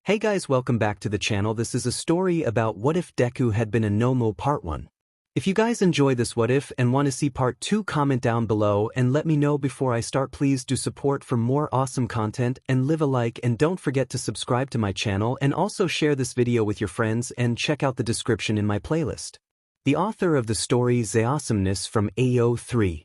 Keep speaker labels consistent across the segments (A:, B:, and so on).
A: Hey guys, welcome back to the channel. This is a story about what if Deku had been a Nomu part 1. If you guys enjoy this what if and want to see part 2, comment down below and let me know before I start. Please do support for more awesome content and leave a like, and don't forget to subscribe to my channel and also share this video with your friends and check out the description in my playlist. The author of the story ZeAwesomeness from AO3.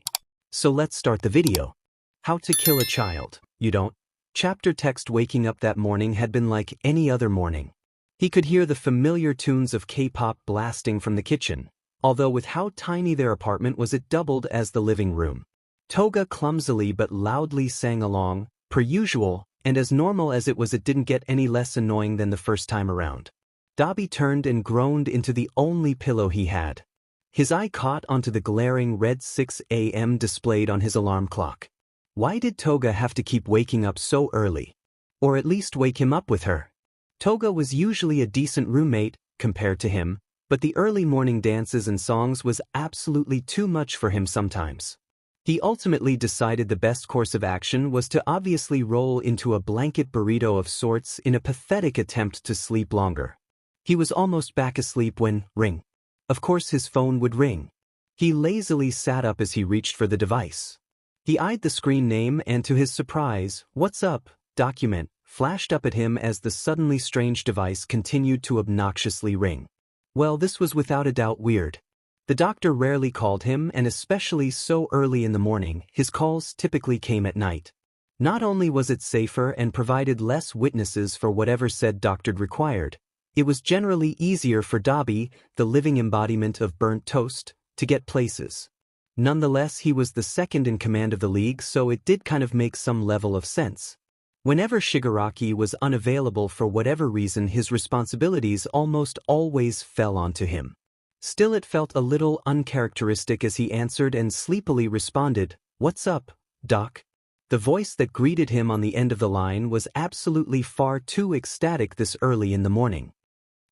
A: So let's start the video. How to kill a child. You don't. Chapter text. Waking up that morning had been like any other morning. He could hear the familiar tunes of K-pop blasting from the kitchen, although with how tiny their apartment was, it doubled as the living room. Toga clumsily but loudly sang along, per usual, and as normal as it was, it didn't get any less annoying than the first time around. Dabi turned and groaned into the only pillow he had. His eye caught onto the glaring red 6 a.m. displayed on his alarm clock. Why did Toga have to keep waking up so early? Or at least wake him up with her? Toga was usually a decent roommate, compared to him, but the early morning dances and songs was absolutely too much for him sometimes. He ultimately decided the best course of action was to obviously roll into a blanket burrito of sorts in a pathetic attempt to sleep longer. He was almost back asleep when, ring. Of course his phone would ring. He lazily sat up as he reached for the device. He eyed the screen name and to his surprise, "What's up, document," flashed up at him as the suddenly strange device continued to obnoxiously ring. Well, this was without a doubt weird. The doctor rarely called him, and especially so early in the morning. His calls typically came at night. Not only was it safer and provided less witnesses for whatever said doctor required, it was generally easier for Dabi, the living embodiment of burnt toast, to get places. Nonetheless, he was the second in command of the league, so it did kind of make some level of sense. Whenever Shigaraki was unavailable for whatever reason, his responsibilities almost always fell onto him. Still, it felt a little uncharacteristic as he answered and sleepily responded, "What's up, Doc?" The voice that greeted him on the end of the line was absolutely far too ecstatic this early in the morning.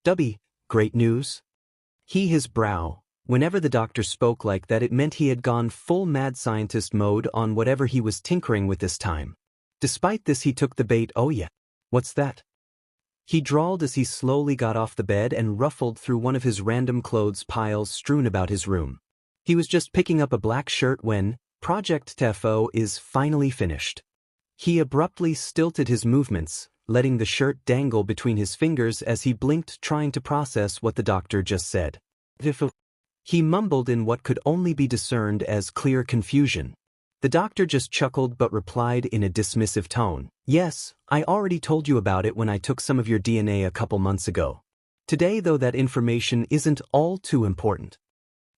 A: "Dabi, great news?" His brow. Whenever the doctor spoke like that, it meant he had gone full mad scientist mode on whatever he was tinkering with this time. Despite this, he took the bait. "Oh yeah. What's that?" He drawled as he slowly got off the bed and ruffled through one of his random clothes piles strewn about his room. He was just picking up a black shirt when, Project 𝗕𝗏 is finally finished. He abruptly stilted his movements, letting the shirt dangle between his fingers as he blinked, trying to process what the doctor just said. He mumbled in what could only be discerned as clear confusion. The doctor just chuckled but replied in a dismissive tone, "Yes, I already told you about it when I took some of your DNA a couple months ago. Today, though, that information isn't all too important."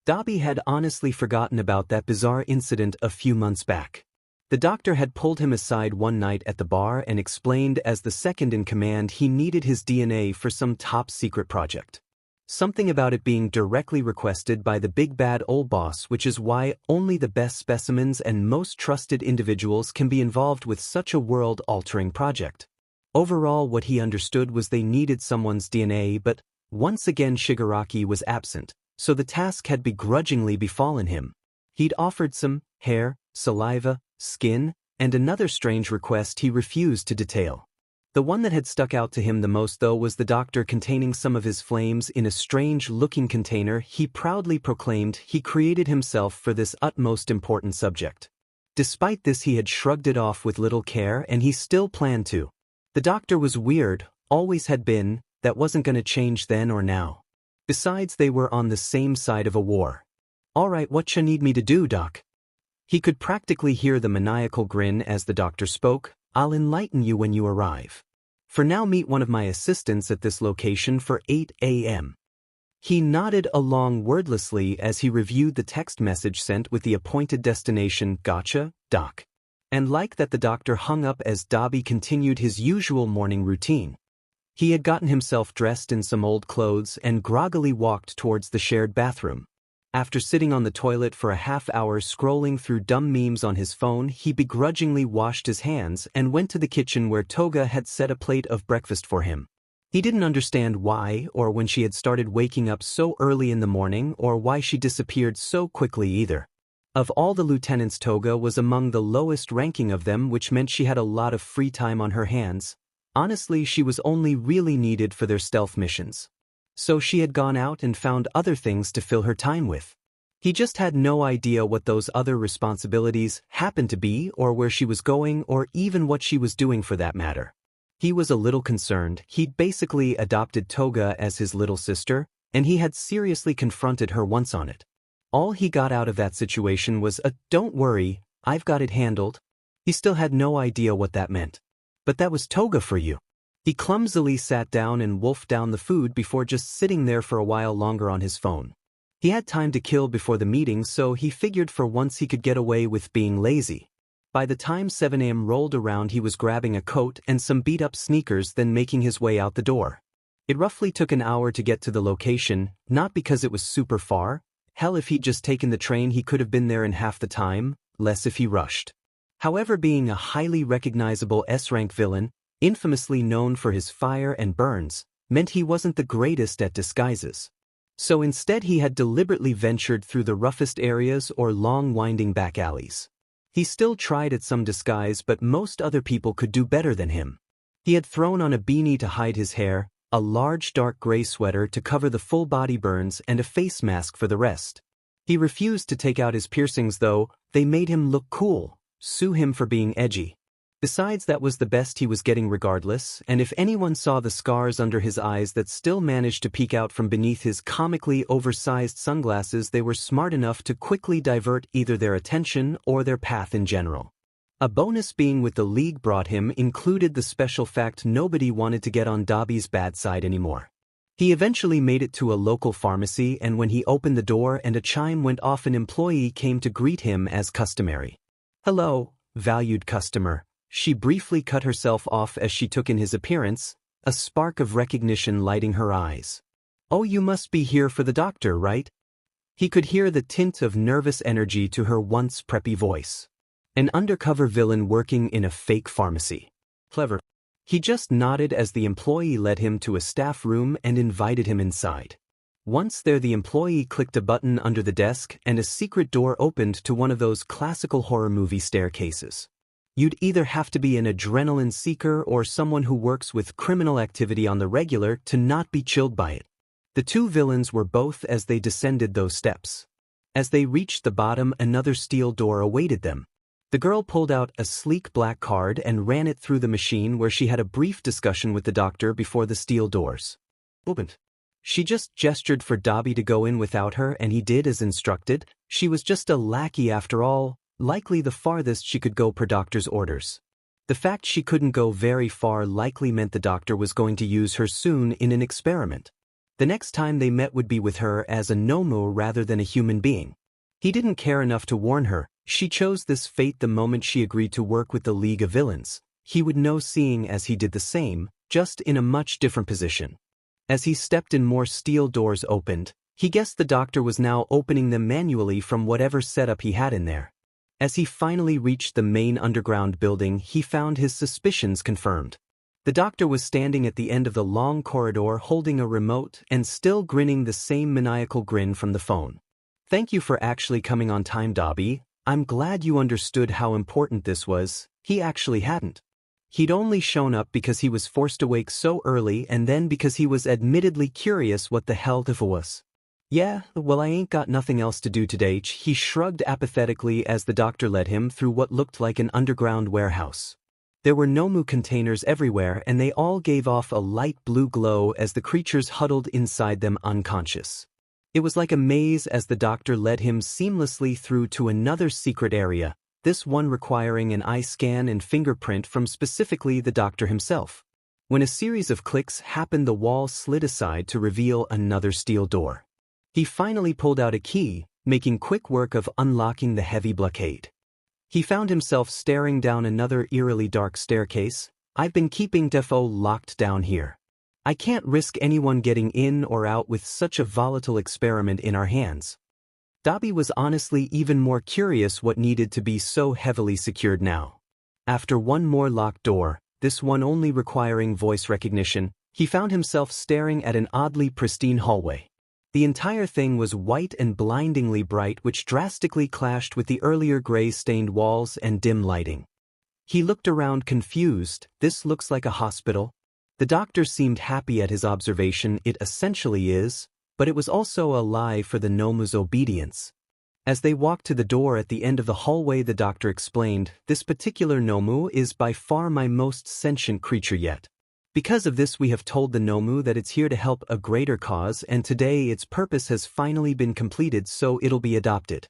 A: Dabi had honestly forgotten about that bizarre incident a few months back. The doctor had pulled him aside one night at the bar and explained as the second in command he needed his DNA for some top-secret project. Something about it being directly requested by the big bad old boss, which is why only the best specimens and most trusted individuals can be involved with such a world-altering project. Overall, what he understood was they needed someone's DNA, but once again Shigaraki was absent, so the task had begrudgingly befallen him. He'd offered some hair, saliva, skin, and another strange request he refused to detail. The one that had stuck out to him the most, though, was the doctor containing some of his flames in a strange-looking container he proudly proclaimed he created himself for this utmost important subject. Despite this, he had shrugged it off with little care, and he still planned to. The doctor was weird, always had been, that wasn't gonna change then or now. Besides, they were on the same side of a war. "Alright, what you need me to do, Doc?" He could practically hear the maniacal grin as the doctor spoke. "I'll enlighten you when you arrive. For now, meet one of my assistants at this location for 8 a.m. He nodded along wordlessly as he reviewed the text message sent with the appointed destination. "Gotcha, Doc." And like that, the doctor hung up as Dabi continued his usual morning routine. He had gotten himself dressed in some old clothes and groggily walked towards the shared bathroom. After sitting on the toilet for a half-hour scrolling through dumb memes on his phone, he begrudgingly washed his hands and went to the kitchen where Toga had set a plate of breakfast for him. He didn't understand why, or when she had started waking up so early in the morning, or why she disappeared so quickly either. Of all the lieutenants, Toga was among the lowest ranking of them, which meant she had a lot of free time on her hands. Honestly, she was only really needed for their stealth missions. So she had gone out and found other things to fill her time with. He just had no idea what those other responsibilities happened to be or where she was going or even what she was doing for that matter. He was a little concerned. He'd basically adopted Toga as his little sister, and he had seriously confronted her once on it. All he got out of that situation was a "don't worry, I've got it handled." He still had no idea what that meant. But that was Toga for you. He clumsily sat down and wolfed down the food before just sitting there for a while longer on his phone. He had time to kill before the meeting, so he figured for once he could get away with being lazy. By the time 7 a.m. rolled around, he was grabbing a coat and some beat-up sneakers, then making his way out the door. It roughly took an hour to get to the location, not because it was super far. Hell, if he'd just taken the train he could have been there in half the time, less if he rushed. However, being a highly recognizable S-rank villain, infamously known for his fire and burns, meant he wasn't the greatest at disguises. So instead he had deliberately ventured through the roughest areas or long winding back alleys. He still tried at some disguise, but most other people could do better than him. He had thrown on a beanie to hide his hair, a large dark gray sweater to cover the full body burns, and a face mask for the rest. He refused to take out his piercings though. They made him look cool. Sue him for being edgy. Besides, that was the best he was getting regardless, and if anyone saw the scars under his eyes that still managed to peek out from beneath his comically oversized sunglasses, they were smart enough to quickly divert either their attention or their path in general. A bonus being with the League brought him included the special fact nobody wanted to get on Dabi's bad side anymore. He eventually made it to a local pharmacy, and when he opened the door and a chime went off, an employee came to greet him as customary. "Hello, valued customer." She briefly cut herself off as she took in his appearance, a spark of recognition lighting her eyes. "Oh, you must be here for the doctor, right?" He could hear the tint of nervous energy to her once preppy voice. An undercover villain working in a fake pharmacy. Clever. He just nodded as the employee led him to a staff room and invited him inside. Once there, the employee clicked a button under the desk and a secret door opened to one of those classical horror movie staircases. You'd either have to be an adrenaline seeker or someone who works with criminal activity on the regular to not be chilled by it. The two villains were both as they descended those steps. As they reached the bottom, another steel door awaited them. The girl pulled out a sleek black card and ran it through the machine, where she had a brief discussion with the doctor before the steel doors opened. She just gestured for Dabi to go in without her, and he did as instructed. She was just a lackey after all. Likely the farthest she could go per doctor's orders. The fact she couldn't go very far likely meant the doctor was going to use her soon in an experiment. The next time they met would be with her as a Nomu rather than a human being. He didn't care enough to warn her. She chose this fate the moment she agreed to work with the League of Villains. He would know, seeing as he did the same, just in a much different position. As he stepped in, more steel doors opened. He guessed the doctor was now opening them manually from whatever setup he had in there. As he finally reached the main underground building, he found his suspicions confirmed. The doctor was standing at the end of the long corridor holding a remote and still grinning the same maniacal grin from the phone. "Thank you for actually coming on time, Dabi. I'm glad you understood how important this was." He actually hadn't. He'd only shown up because he was forced awake so early, and then because he was admittedly curious what the hell 𝗕𝗏 was. "Yeah, well, I ain't got nothing else to do today," he shrugged apathetically as the doctor led him through what looked like an underground warehouse. There were Nomu containers everywhere, and they all gave off a light blue glow as the creatures huddled inside them unconscious. It was like a maze as the doctor led him seamlessly through to another secret area, this one requiring an eye scan and fingerprint from specifically the doctor himself. When a series of clicks happened, the wall slid aside to reveal another steel door. He finally pulled out a key, making quick work of unlocking the heavy blockade. He found himself staring down another eerily dark staircase. "I've been keeping 𝗕𝗏 locked down here. I can't risk anyone getting in or out with such a volatile experiment in our hands." Dabi was honestly even more curious what needed to be so heavily secured now. After one more locked door, this one only requiring voice recognition, he found himself staring at an oddly pristine hallway. The entire thing was white and blindingly bright, which drastically clashed with the earlier gray-stained walls and dim lighting. He looked around confused. This looks like a hospital. The doctor seemed happy at his observation. It essentially is, but it was also a lie for the Nomu's obedience. As they walked to the door at the end of the hallway, the doctor explained, "This particular Nomu is by far my most sentient creature yet. Because of this, we have told the Nomu that it's here to help a greater cause, and today its purpose has finally been completed, so it'll be adopted."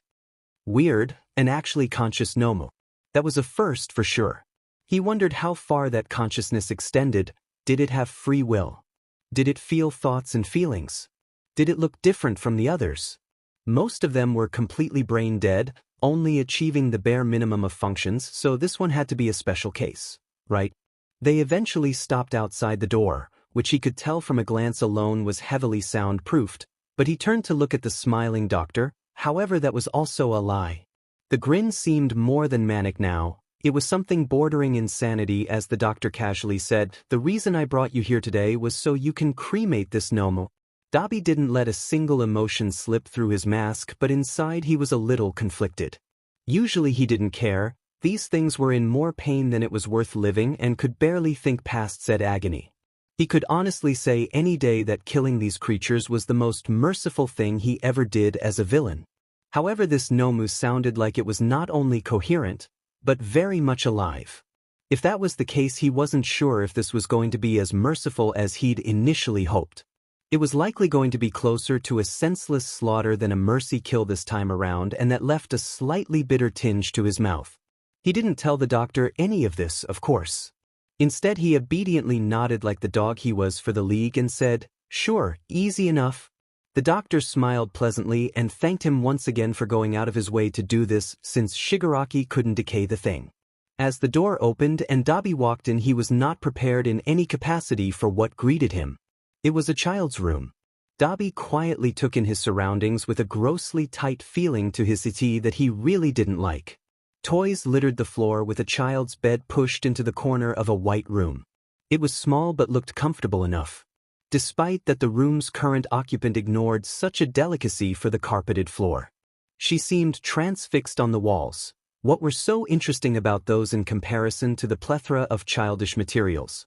A: Weird, an actually conscious Nomu. That was a first for sure. He wondered how far that consciousness extended. Did it have free will? Did it feel thoughts and feelings? Did it look different from the others? Most of them were completely brain dead, only achieving the bare minimum of functions, so this one had to be a special case, right? They eventually stopped outside the door, which he could tell from a glance alone was heavily soundproofed, but he turned to look at the smiling doctor. However, that was also a lie. The grin seemed more than manic now. It was something bordering insanity. As the doctor casually said, "The reason I brought you here today was so you can cremate this Nomu." Dabi didn't let a single emotion slip through his mask, but inside he was a little conflicted. Usually he didn't care. These things were in more pain than it was worth living and could barely think past said agony. He could honestly say any day that killing these creatures was the most merciful thing he ever did as a villain. However, this Nomu sounded like it was not only coherent, but very much alive. If that was the case, he wasn't sure if this was going to be as merciful as he'd initially hoped. It was likely going to be closer to a senseless slaughter than a mercy kill this time around, and that left a slightly bitter tinge to his mouth. He didn't tell the doctor any of this, of course. Instead, he obediently nodded like the dog he was for the League and said, "Sure, easy enough." The doctor smiled pleasantly and thanked him once again for going out of his way to do this, since Shigaraki couldn't decay the thing. As the door opened and Dabi walked in, he was not prepared in any capacity for what greeted him. It was a child's room. Dabi quietly took in his surroundings with a grossly tight feeling to his 𝗧𝗧 that he really didn't like. Toys littered the floor with a child's bed pushed into the corner of a white room. It was small but looked comfortable enough. Despite that, the room's current occupant ignored such a delicacy for the carpeted floor. She seemed transfixed on the walls. What were so interesting about those in comparison to the plethora of childish materials?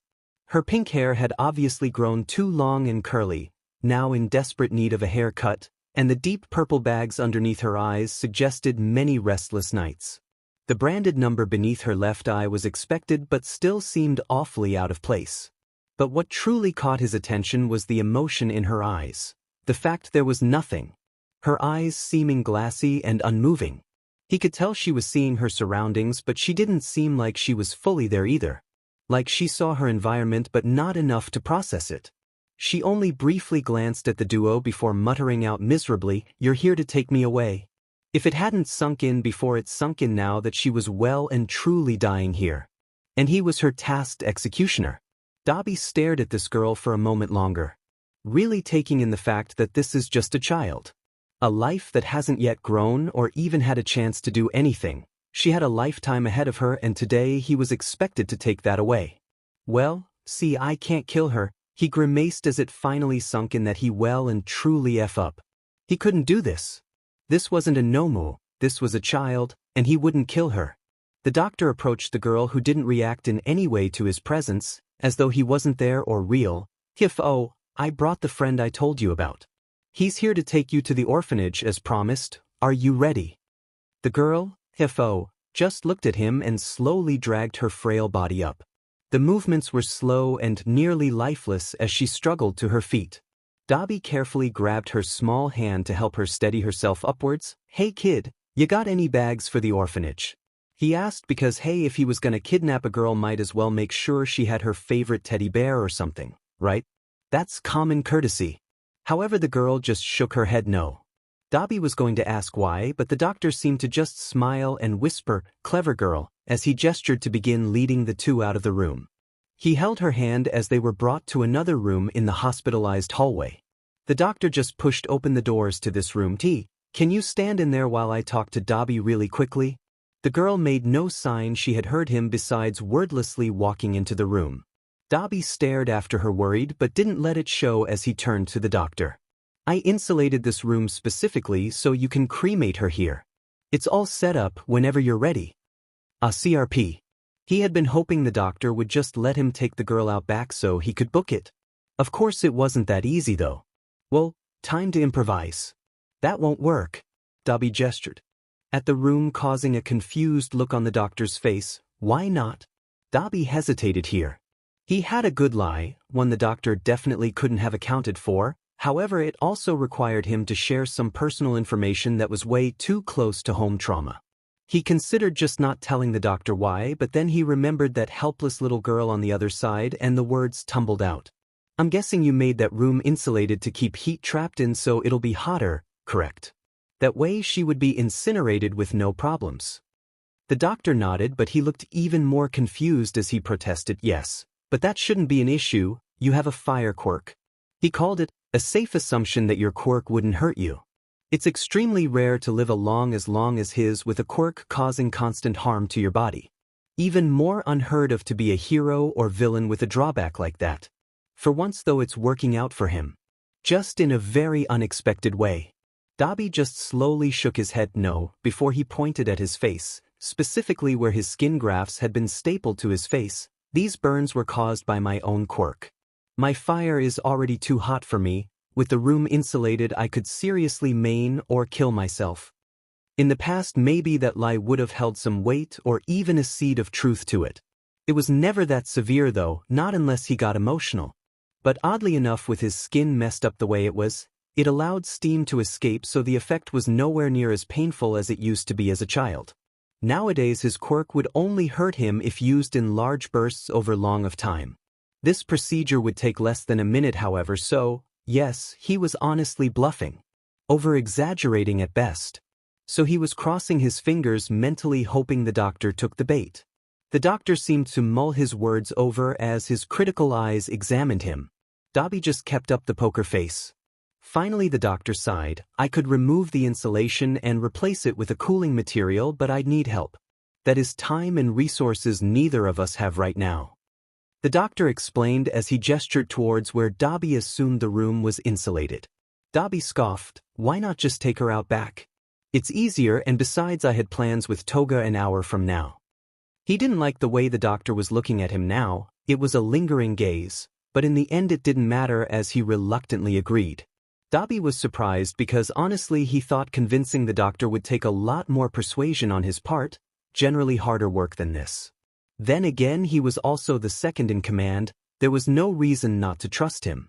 A: Her pink hair had obviously grown too long and curly, now in desperate need of a haircut, and the deep purple bags underneath her eyes suggested many restless nights. The branded number beneath her left eye was expected but still seemed awfully out of place. But what truly caught his attention was the emotion in her eyes. The fact there was nothing. Her eyes seeming glassy and unmoving. He could tell she was seeing her surroundings, but she didn't seem like she was fully there either. Like she saw her environment but not enough to process it. She only briefly glanced at the duo before muttering out miserably, "You're here to take me away." If it hadn't sunk in before, it sunk in now that she was well and truly dying here. And he was her tasked executioner. Dabi stared at this girl for a moment longer, really taking in the fact that this is just a child. A life that hasn't yet grown or even had a chance to do anything. She had a lifetime ahead of her, and today he was expected to take that away. "Well, see, I can't kill her," he grimaced as it finally sunk in that he well and truly F up. He couldn't do this. This wasn't a Nomu, this was a child, and he wouldn't kill her. The doctor approached the girl, who didn't react in any way to his presence, as though he wasn't there or real. "Oh, I brought the friend I told you about. He's here to take you to the orphanage as promised. Are you ready?" The girl, "Oh," just looked at him and slowly dragged her frail body up. The movements were slow and nearly lifeless as she struggled to her feet. Dabi carefully grabbed her small hand to help her steady herself upwards. "Hey kid, you got any bags for the orphanage?" He asked because, hey, if he was gonna kidnap a girl, might as well make sure she had her favorite teddy bear or something, right? That's common courtesy. However, the girl just shook her head no. Dabi was going to ask why, but the doctor seemed to just smile and whisper, "Clever girl," as he gestured to begin leading the two out of the room. He held her hand as they were brought to another room in the hospitalized hallway. The doctor just pushed open the doors to this room. "Can you stand in there while I talk to Dabi really quickly?" The girl made no sign she had heard him, besides wordlessly walking into the room. Dabi stared after her, worried, but didn't let it show as he turned to the doctor. "I insulated this room specifically so you can cremate her here. It's all set up whenever you're ready." "𝗧𝗵𝗲 He had been hoping the doctor would just let him take the girl out back so he could book it. Of course it wasn't that easy though. Well, time to improvise. That won't work, Dabi gestured at the room, causing a confused look on the doctor's face. Why not? Dabi hesitated here. He had a good lie, one the doctor definitely couldn't have accounted for. However, it also required him to share some personal information that was way too close to home trauma. He considered just not telling the doctor why, but then he remembered that helpless little girl on the other side and the words tumbled out. I'm guessing you made that room insulated to keep heat trapped in so it'll be hotter, correct? That way she would be incinerated with no problems. The doctor nodded, but he looked even more confused as he protested. Yes, but that shouldn't be an issue, you have a fire quirk. He called it a safe assumption that your quirk wouldn't hurt you. It's extremely rare to live long as his with a quirk causing constant harm to your body. Even more unheard of to be a hero or villain with a drawback like that. For once though it's working out for him. Just in a very unexpected way. Dabi just slowly shook his head no before he pointed at his face, specifically where his skin grafts had been stapled to his face. These burns were caused by my own quirk. My fire is already too hot for me. With the room insulated I could seriously maim or kill myself. In the past maybe that lie would have held some weight or even a seed of truth to it. It was never that severe though, not unless he got emotional. But oddly enough, with his skin messed up the way it was, it allowed steam to escape, so the effect was nowhere near as painful as it used to be as a child. Nowadays his quirk would only hurt him if used in large bursts over long of time. This procedure would take less than a minute however, so, yes, he was honestly bluffing. Over-exaggerating at best. So he was crossing his fingers mentally, hoping the doctor took the bait. The doctor seemed to mull his words over as his critical eyes examined him. Dabi just kept up the poker face. Finally the doctor sighed. I could remove the insulation and replace it with a cooling material, but I'd need help. That is time and resources neither of us have right now. The doctor explained as he gestured towards where Dabi assumed the room was insulated. Dabi scoffed, why not just take her out back? It's easier, and besides I had plans with Toga an hour from now. He didn't like the way the doctor was looking at him now. It was a lingering gaze, but in the end it didn't matter as he reluctantly agreed. Dabi was surprised because honestly he thought convincing the doctor would take a lot more persuasion on his part, generally harder work than this. Then again, he was also the second in command. There was no reason not to trust him.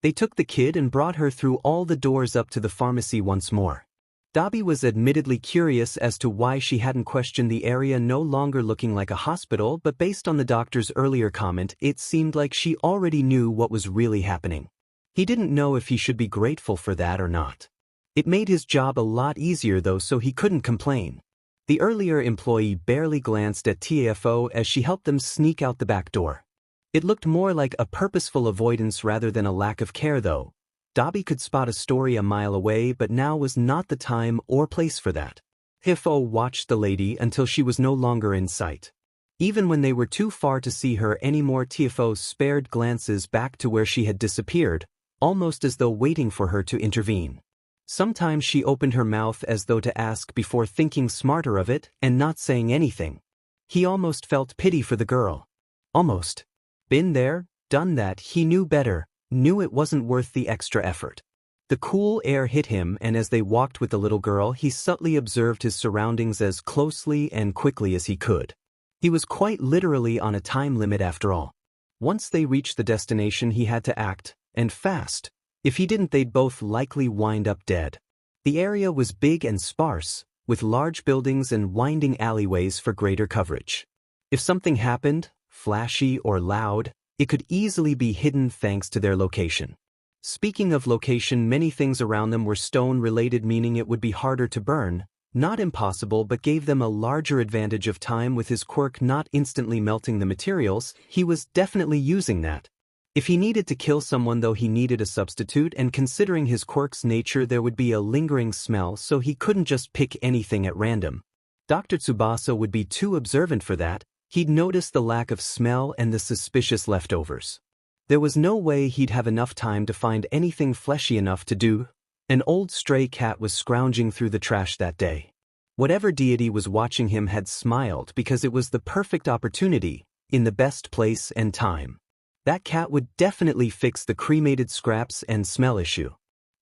A: They took the kid and brought her through all the doors up to the pharmacy once more. Dabi was admittedly curious as to why she hadn't questioned the area no longer looking like a hospital, but based on the doctor's earlier comment, it seemed like she already knew what was really happening. He didn't know if he should be grateful for that or not. It made his job a lot easier though, so he couldn't complain. The earlier employee barely glanced at 𝗕𝗏 as she helped them sneak out the back door. It looked more like a purposeful avoidance rather than a lack of care though. Dabi could spot a story a mile away, but now was not the time or place for that. 𝗕𝗏 watched the lady until she was no longer in sight. Even when they were too far to see her anymore, 𝗕𝗏 spared glances back to where she had disappeared, almost as though waiting for her to intervene. Sometimes she opened her mouth as though to ask before thinking smarter of it and not saying anything. He almost felt pity for the girl. Almost. Been there, done that. He knew better, knew it wasn't worth the extra effort. The cool air hit him, and as they walked with the little girl, he subtly observed his surroundings as closely and quickly as he could. He was quite literally on a time limit after all. Once they reached the destination he had to act, and fast. If he didn't they'd both likely wind up dead. The area was big and sparse, with large buildings and winding alleyways for greater coverage. If something happened, flashy or loud, it could easily be hidden thanks to their location. Speaking of location, many things around them were stone-related, meaning it would be harder to burn. Not impossible, but gave them a larger advantage of time. With his quirk not instantly melting the materials, he was definitely using that. If he needed to kill someone though, he needed a substitute, and considering his quirk's nature there would be a lingering smell, so he couldn't just pick anything at random. Dr. Tsubasa would be too observant for that. He'd notice the lack of smell and the suspicious leftovers. There was no way he'd have enough time to find anything fleshy enough to do. An old stray cat was scrounging through the trash that day. Whatever deity was watching him had smiled because it was the perfect opportunity, in the best place and time. That cat would definitely fix the cremated scraps and smell issue.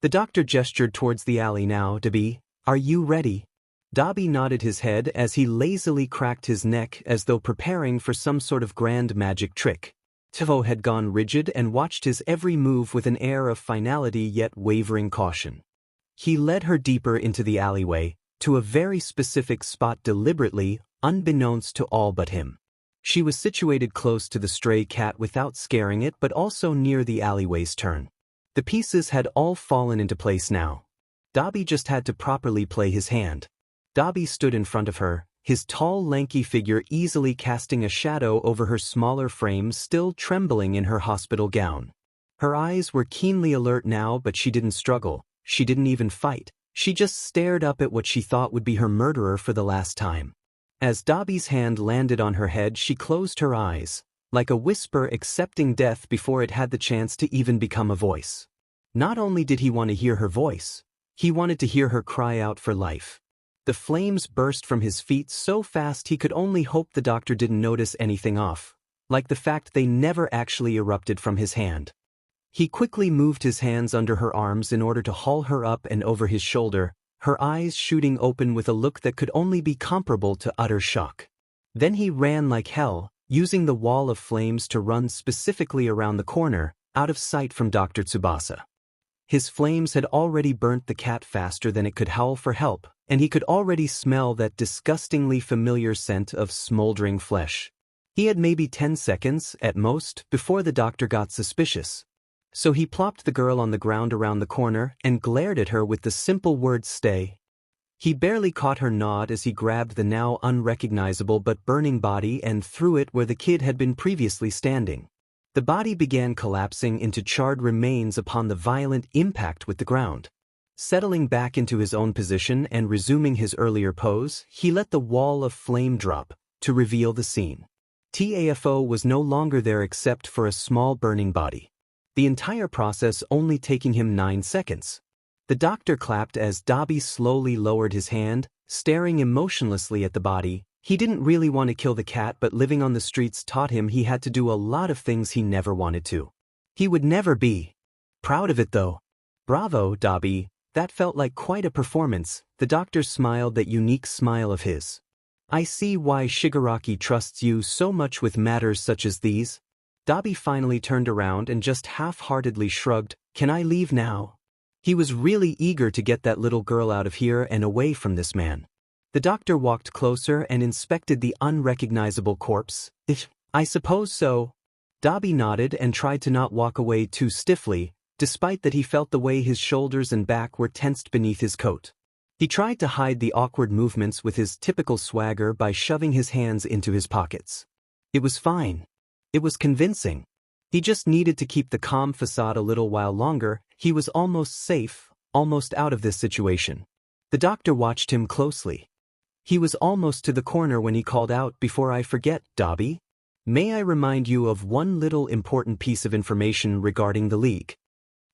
A: The doctor gestured towards the alley now. Dabi, are you ready? Dabi nodded his head as he lazily cracked his neck as though preparing for some sort of grand magic trick. 𝗕𝗏𝗄 had gone rigid and watched his every move with an air of finality yet wavering caution. He led her deeper into the alleyway, to a very specific spot deliberately, unbeknownst to all but him. She was situated close to the stray cat without scaring it but also near the alleyway's turn. The pieces had all fallen into place now. Dabi just had to properly play his hand. Dabi stood in front of her, his tall lanky figure easily casting a shadow over her smaller frame still trembling in her hospital gown. Her eyes were keenly alert now but she didn't struggle, she didn't even fight, she just stared up at what she thought would be her murderer for the last time. As Dabi's hand landed on her head she closed her eyes, like a whisper accepting death before it had the chance to even become a voice. Not only did he want to hear her voice, he wanted to hear her cry out for life. The flames burst from his feet so fast he could only hope the doctor didn't notice anything off, like the fact they never actually erupted from his hand. He quickly moved his hands under her arms in order to haul her up and over his shoulder, her eyes shooting open with a look that could only be comparable to utter shock. Then he ran like hell, using the wall of flames to run specifically around the corner, out of sight from Dr. Tsubasa. His flames had already burnt the cat faster than it could howl for help, and he could already smell that disgustingly familiar scent of smoldering flesh. He had maybe 10 seconds, at most, before the doctor got suspicious. So he plopped the girl on the ground around the corner and glared at her with the simple word "stay." He barely caught her nod as he grabbed the now unrecognizable but burning body and threw it where the kid had been previously standing. The body began collapsing into charred remains upon the violent impact with the ground. Settling back into his own position and resuming his earlier pose, he let the wall of flame drop, to reveal the scene. 𝗕𝗏𝗄 was no longer there except for a small burning body. The entire process only taking him 9 seconds. The doctor clapped as Dabi slowly lowered his hand, staring emotionlessly at the body. He didn't really want to kill the cat but living on the streets taught him he had to do a lot of things he never wanted to. He would never be proud of it though. Bravo, Dabi, that felt like quite a performance. The doctor smiled that unique smile of his. I see why Shigaraki trusts you so much with matters such as these. Dabi finally turned around and just half-heartedly shrugged, can I leave now? He was really eager to get that little girl out of here and away from this man. The doctor walked closer and inspected the unrecognizable corpse. I suppose so. Dabi nodded and tried to not walk away too stiffly, despite that he felt the way his shoulders and back were tensed beneath his coat. He tried to hide the awkward movements with his typical swagger by shoving his hands into his pockets. It was fine. It was convincing. He just needed to keep the calm facade a little while longer. He was almost safe, almost out of this situation. The doctor watched him closely. He was almost to the corner when he called out, before I forget, Dabi, may I remind you of one little important piece of information regarding the League.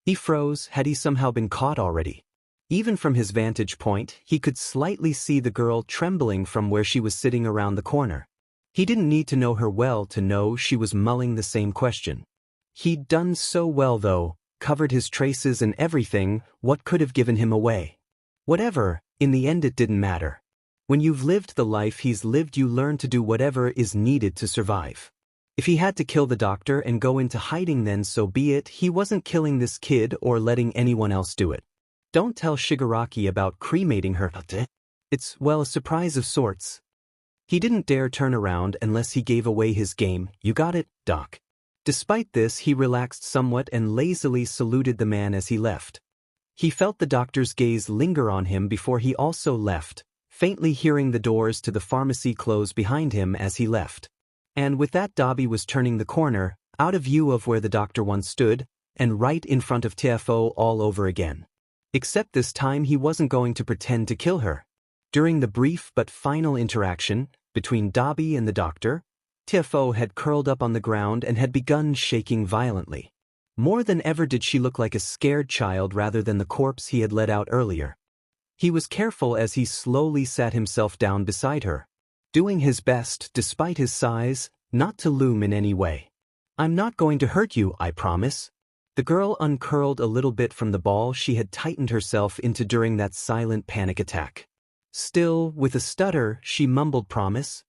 A: He froze. Had he somehow been caught already? Even from his vantage point, he could slightly see the girl trembling from where she was sitting around the corner. He didn't need to know her well to know she was mulling the same question. He'd done so well though, covered his traces and everything. What could have given him away? Whatever, in the end it didn't matter. When you've lived the life he's lived you learn to do whatever is needed to survive. If he had to kill the doctor and go into hiding then so be it. He wasn't killing this kid or letting anyone else do it. Don't tell Shigaraki about cremating her. It's, well, a surprise of sorts. He didn't dare turn around unless he gave away his game. You got it, Doc. Despite this he relaxed somewhat and lazily saluted the man as he left. He felt the doctor's gaze linger on him before he also left, faintly hearing the doors to the pharmacy close behind him as he left. And with that Dabi was turning the corner, out of view of where the doctor once stood, and right in front of 𝗕𝗏𝗄 all over again. Except this time he wasn't going to pretend to kill her. During the brief but final interaction between Dabi and the doctor, 𝗕𝗏𝗄 had curled up on the ground and had begun shaking violently. More than ever did she look like a scared child rather than the corpse he had let out earlier. He was careful as he slowly sat himself down beside her, doing his best, despite his size, not to loom in any way. "I'm not going to hurt you, I promise." The girl uncurled a little bit from the ball she had tightened herself into during that silent panic attack. Still, with a stutter, she mumbled, "Promise?"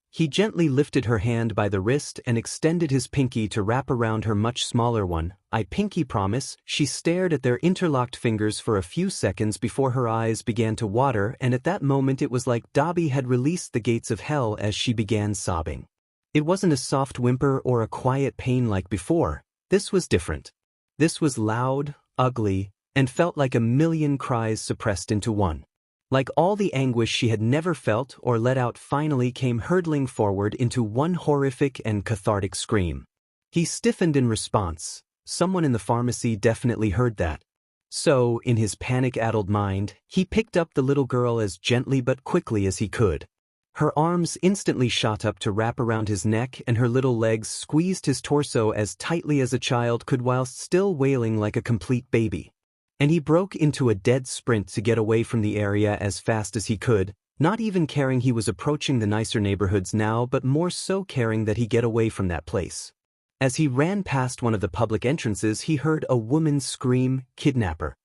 A: He gently lifted her hand by the wrist and extended his pinky to wrap around her much smaller one. "I pinky promise." She stared at their interlocked fingers for a few seconds before her eyes began to water, and at that moment it was like Dabi had released the gates of hell as she began sobbing. It wasn't a soft whimper or a quiet pain like before. This was different. This was loud, ugly, and felt like a million cries suppressed into one. Like all the anguish she had never felt or let out finally came hurtling forward into one horrific and cathartic scream. He stiffened in response. Someone in the pharmacy definitely heard that. So, in his panic-addled mind, he picked up the little girl as gently but quickly as he could. Her arms instantly shot up to wrap around his neck, and her little legs squeezed his torso as tightly as a child could whilst still wailing like a complete baby. And he broke into a dead sprint to get away from the area as fast as he could, not even caring he was approaching the nicer neighborhoods now, but more so caring that he get away from that place. As he ran past one of the public entrances, he heard a woman scream, "Kidnapper."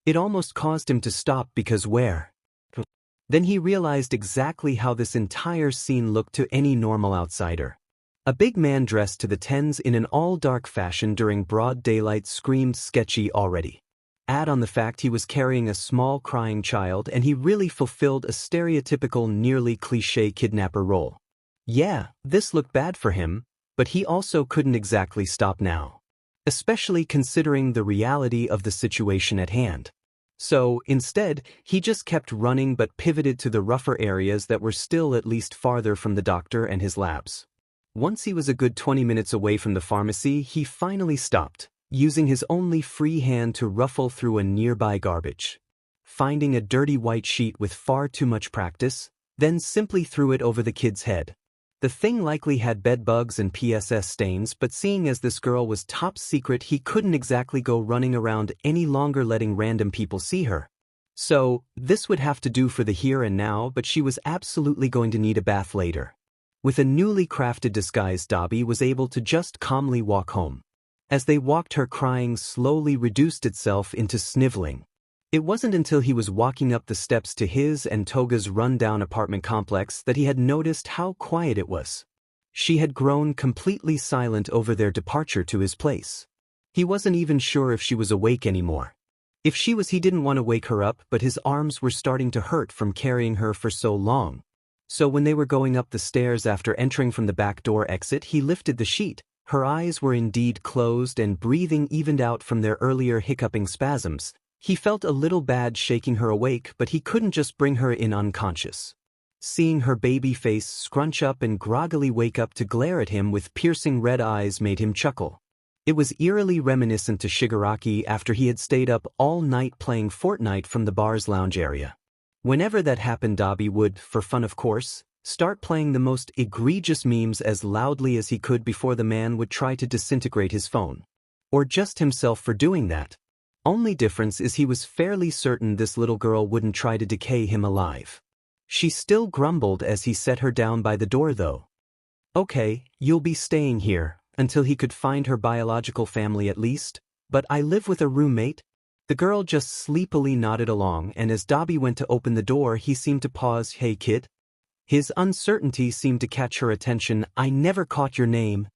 A: It almost caused him to stop because where? Then he realized exactly how this entire scene looked to any normal outsider. A big man dressed to the tens in an all-dark fashion during broad daylight screamed sketchy already. Add on the fact he was carrying a small crying child, and he really fulfilled a stereotypical nearly cliché kidnapper role. Yeah, this looked bad for him, but he also couldn't exactly stop now. Especially considering the reality of the situation at hand. So, instead, he just kept running but pivoted to the rougher areas that were still at least farther from the doctor and his labs. Once he was a good 20 minutes away from the pharmacy, he finally stopped, using his only free hand to ruffle through a nearby garbage. Finding a dirty white sheet with far too much practice, then simply threw it over the kid's head. The thing likely had bed bugs and PSS stains, but seeing as this girl was top secret, he couldn't exactly go running around any longer letting random people see her. So, this would have to do for the here and now, but she was absolutely going to need a bath later. With a newly crafted disguise, Dabi was able to just calmly walk home. As they walked, her crying slowly reduced itself into sniveling. It wasn't until he was walking up the steps to his and Toga's run-down apartment complex that he had noticed how quiet it was. She had grown completely silent over their departure to his place. He wasn't even sure if she was awake anymore. If she was, he didn't want to wake her up, but his arms were starting to hurt from carrying her for so long. So when they were going up the stairs after entering from the back door exit, he lifted the sheet. Her eyes were indeed closed and breathing evened out from their earlier hiccuping spasms. He felt a little bad shaking her awake, but he couldn't just bring her in unconscious. Seeing her baby face scrunch up and groggily wake up to glare at him with piercing red eyes made him chuckle. It was eerily reminiscent to Shigaraki after he had stayed up all night playing Fortnite from the bar's lounge area. Whenever that happened, Dabi would, for fun of course, start playing the most egregious memes as loudly as he could before the man would try to disintegrate his phone. Or just himself for doing that. Only difference is he was fairly certain this little girl wouldn't try to decay him alive. She still grumbled as he set her down by the door though. "Okay, you'll be staying here, until he could find her biological family at least, but I live with a roommate." The girl just sleepily nodded along, and as Dabi went to open the door he seemed to pause. "Hey kid?" His uncertainty seemed to catch her attention. "I never caught your name,"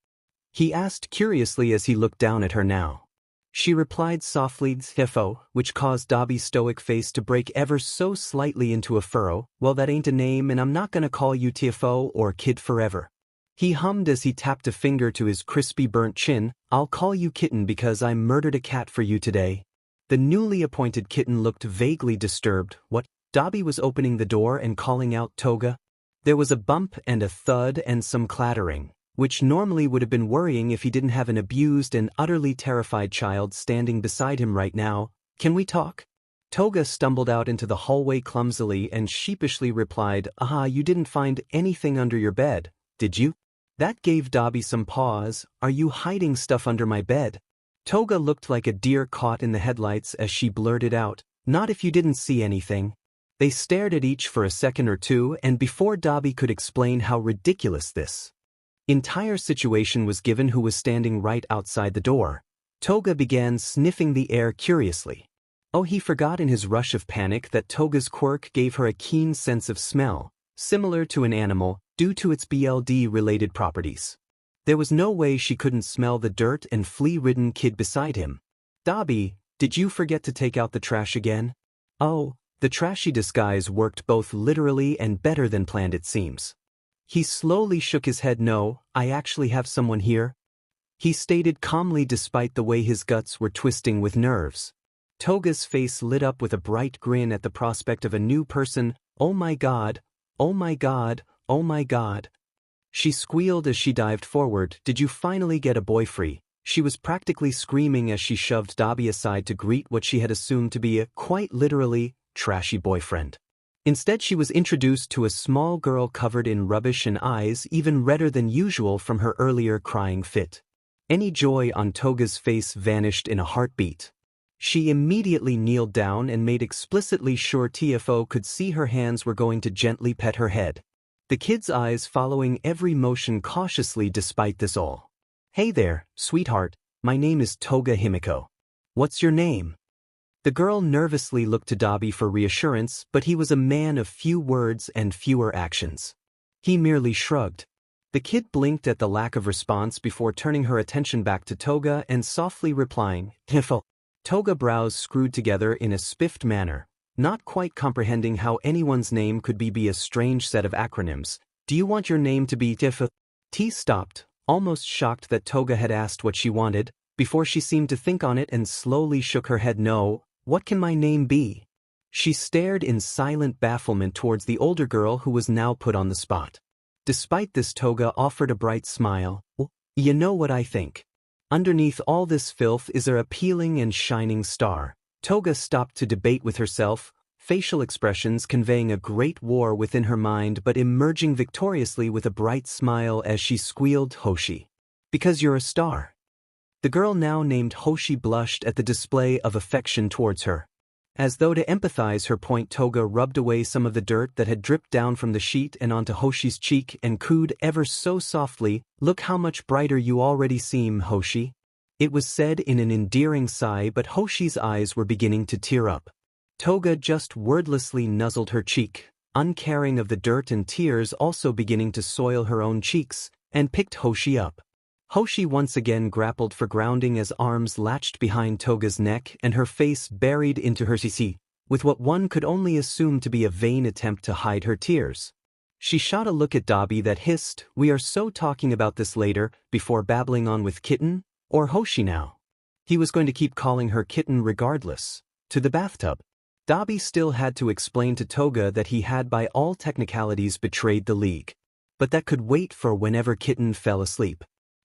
A: he asked curiously as he looked down at her now. She replied softly, "𝗕𝗏𝗏," which caused Dabi's stoic face to break ever so slightly into a furrow. "Well, that ain't a name, and I'm not gonna call you 𝗕𝗏𝗏 or kid forever," he hummed as he tapped a finger to his crispy burnt chin. "I'll call you kitten because I murdered a cat for you today." The newly appointed kitten looked vaguely disturbed. "What?" Dabi was opening the door and calling out, "Toga?" There was a bump and a thud and some clattering, which normally would have been worrying if he didn't have an abused and utterly terrified child standing beside him right now. "Can we talk?" Toga stumbled out into the hallway clumsily and sheepishly replied, "Aha, you didn't find anything under your bed, did you?" That gave Dabi some pause. "Are you hiding stuff under my bed?" Toga looked like a deer caught in the headlights as she blurted out, "Not if you didn't see anything." They stared at each for a second or two, and before Dabi could explain how ridiculous this entire situation was given who was standing right outside the door, 𝗏𝗏 began sniffing the air curiously. Oh, he forgot in his rush of panic that 𝗏𝗏's quirk gave her a keen sense of smell, similar to an animal, due to its BLD-related properties. There was no way she couldn't smell the dirt and flea-ridden kid beside him. Dabi, did you forget to take out the trash again? Oh, the trashy disguise worked both literally and better than planned it seems. He slowly shook his head. No, I actually have someone here, he stated calmly despite the way his guts were twisting with nerves. 𝗏𝗏's face lit up with a bright grin at the prospect of a new person. Oh my god, oh my god, oh my god. She squealed as she dived forward. Did you finally get a boyfriend? She was practically screaming as she shoved Dabi aside to greet what she had assumed to be a, quite literally, trashy boyfriend. Instead, she was introduced to a small girl covered in rubbish and eyes even redder than usual from her earlier crying fit. Any joy on 𝗏𝗏's face vanished in a heartbeat. She immediately kneeled down and made explicitly sure 𝗕𝗏𝗄 could see her hands were going to gently pet her head, the kid's eyes following every motion cautiously despite this all. Hey there, sweetheart, my name is 𝗏𝗏. What's your name? The girl nervously looked to Dabi for reassurance, but he was a man of few words and fewer actions. He merely shrugged. The kid blinked at the lack of response before turning her attention back to 𝗏𝗏 and softly replying, 𝗕𝗏𝗄. 𝗏𝗏 brows screwed together in a spiffed manner, not quite comprehending how anyone's name could be a strange set of acronyms. Do you want your name to be 𝗕𝗏𝗄? T stopped, almost shocked that 𝗏𝗏 had asked what she wanted, before she seemed to think on it and slowly shook her head. No, what can my name be? She stared in silent bafflement towards the older girl who was now put on the spot. Despite this, 𝗏𝗏 offered a bright smile. Well, you know what I think. Underneath all this filth is an appealing and shining star. 𝗏𝗏 stopped to debate with herself, facial expressions conveying a great war within her mind but emerging victoriously with a bright smile as she squealed, Hosi. Because you're a star. The girl now named Hosi blushed at the display of affection towards her. As though to empathize her point, 𝗏𝗏 rubbed away some of the dirt that had dripped down from the sheet and onto Hoshi's cheek and cooed ever so softly, look how much brighter you already seem, Hosi. It was said in an endearing sigh, but Hoshi's eyes were beginning to tear up. 𝗏𝗏 just wordlessly nuzzled her cheek, uncaring of the dirt and tears also beginning to soil her own cheeks, and picked Hosi up. Hosi once again grappled for grounding as arms latched behind 𝗏𝗏's neck and her face buried into her 𝗧𝗧, with what one could only assume to be a vain attempt to hide her tears. She shot a look at Dabi that hissed, we are so talking about this later, before babbling on with kitten, or Hosi now. He was going to keep calling her kitten regardless. To the bathtub. Dabi still had to explain to 𝗏𝗏 that he had by all technicalities betrayed the league. But that could wait for whenever kitten fell asleep.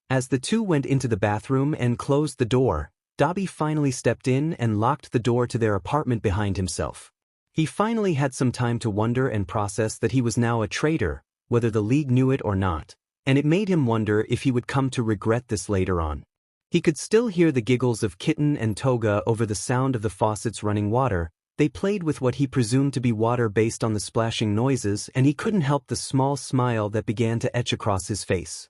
A: As the two went into the bathroom and closed the door, Dabi finally stepped in and locked the door to their apartment behind himself. He finally had some time to wonder and process that he was now a traitor, whether the league knew it or not, and it made him wonder if he would come to regret this later on. He could still hear the giggles of kitten and 𝗏𝗏 over the sound of the faucets running water. They played with what he presumed to be water based on the splashing noises, and he couldn't help the small smile that began to etch across his face.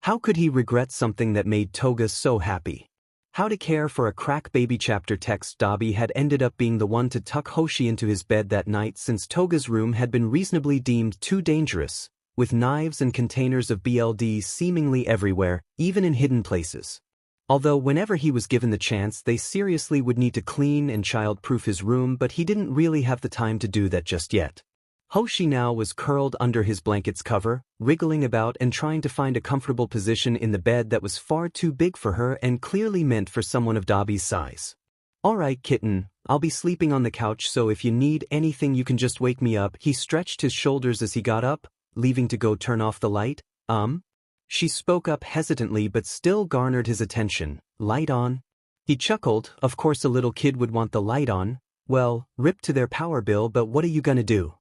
A: How could he regret something that made 𝗏𝗏 so happy? How to care for a crack baby chapter text. Dabi had ended up being the one to tuck Hosi into his bed that night since 𝗏𝗏's room had been reasonably deemed too dangerous, with knives and containers of BLD seemingly everywhere, even in hidden places. Although whenever he was given the chance they seriously would need to clean and child-proof his room, but he didn't really have the time to do that just yet. Hosi now was curled under his blanket's cover, wriggling about and trying to find a comfortable position in the bed that was far too big for her and clearly meant for someone of Dabi's size. Alright kitten, I'll be sleeping on the couch, so if you need anything you can just wake me up. He stretched his shoulders as he got up, leaving to go turn off the light. She spoke up hesitantly but still garnered his attention. Light on? He chuckled. Of course a little kid would want the light on. Well, rip to their power bill, but what are you gonna do?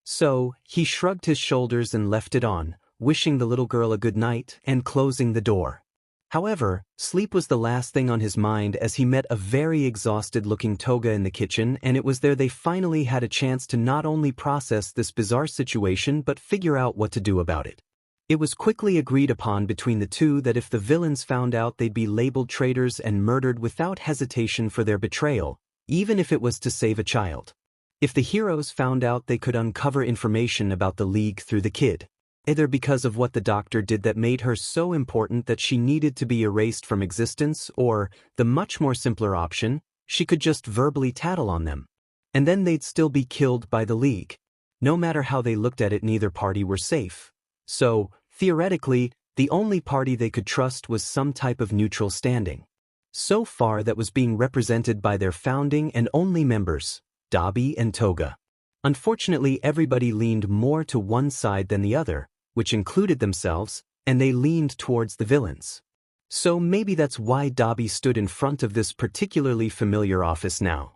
A: So, he shrugged his shoulders and left it on, wishing the little girl a good night and closing the door. However, sleep was the last thing on his mind as he met a very exhausted-looking Toga in the kitchen, and it was there they finally had a chance to not only process this bizarre situation but figure out what to do about it. It was quickly agreed upon between the two that if the villains found out, they'd be labeled traitors and murdered without hesitation for their betrayal, even if it was to save a child. If the heroes found out, they could uncover information about the League through the kid, either because of what the doctor did that made her so important that she needed to be erased from existence, or, the much more simpler option, she could just verbally tattle on them. And then they'd still be killed by the League. No matter how they looked at it, neither party were safe. So, theoretically, the only party they could trust was some type of neutral standing. So far that was being represented by their founding and only members, Dabi and Toga. Unfortunately, everybody leaned more to one side than the other, which included themselves, and they leaned towards the villains. So maybe that's why Dabi stood in front of this particularly familiar office now.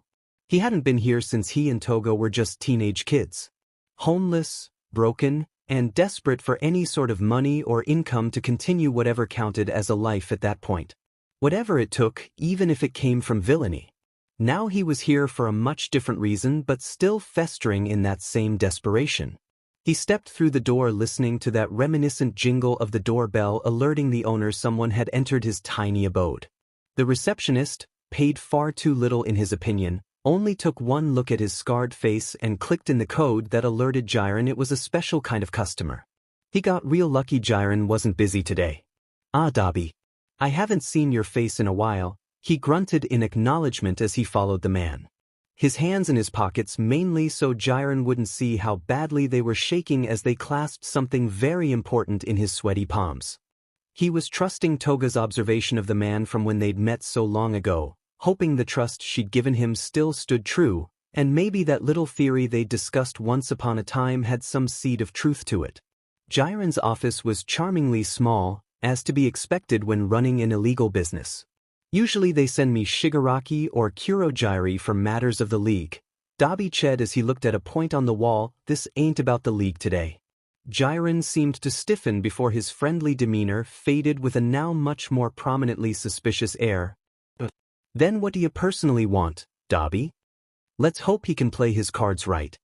A: He hadn't been here since he and Toga were just teenage kids. Homeless, broken, and desperate for any sort of money or income to continue whatever counted as a life at that point. Whatever it took, even if it came from villainy. Now he was here for a much different reason, but still festering in that same desperation. He stepped through the door, listening to that reminiscent jingle of the doorbell alerting the owner someone had entered his tiny abode. The receptionist, paid far too little in his opinion, only took one look at his scarred face and clicked in the code that alerted 𝗓𝗏 it was a special kind of customer. He got real lucky 𝗓𝗏 wasn't busy today. "Ah, Dabi. I haven't seen your face in a while," he grunted in acknowledgement as he followed the man. His hands in his pockets, mainly so 𝗓𝗏 wouldn't see how badly they were shaking as they clasped something very important in his sweaty palms. He was trusting Toga's observation of the man from when they'd met so long ago, hoping the trust she'd given him still stood true, and maybe that little theory they'd discussed once upon a time had some seed of truth to it. 𝗓𝗏's office was charmingly small, as to be expected when running an illegal business. "Usually they send me Shigaraki or Kurogyri for matters of the League," Dabi said as he looked at a point on the wall. "This ain't about the League today." 𝗓𝗏 seemed to stiffen before his friendly demeanor faded with a now much more prominently suspicious air. "Then what do you personally want, Dabi?" Let's hope he can play his cards right.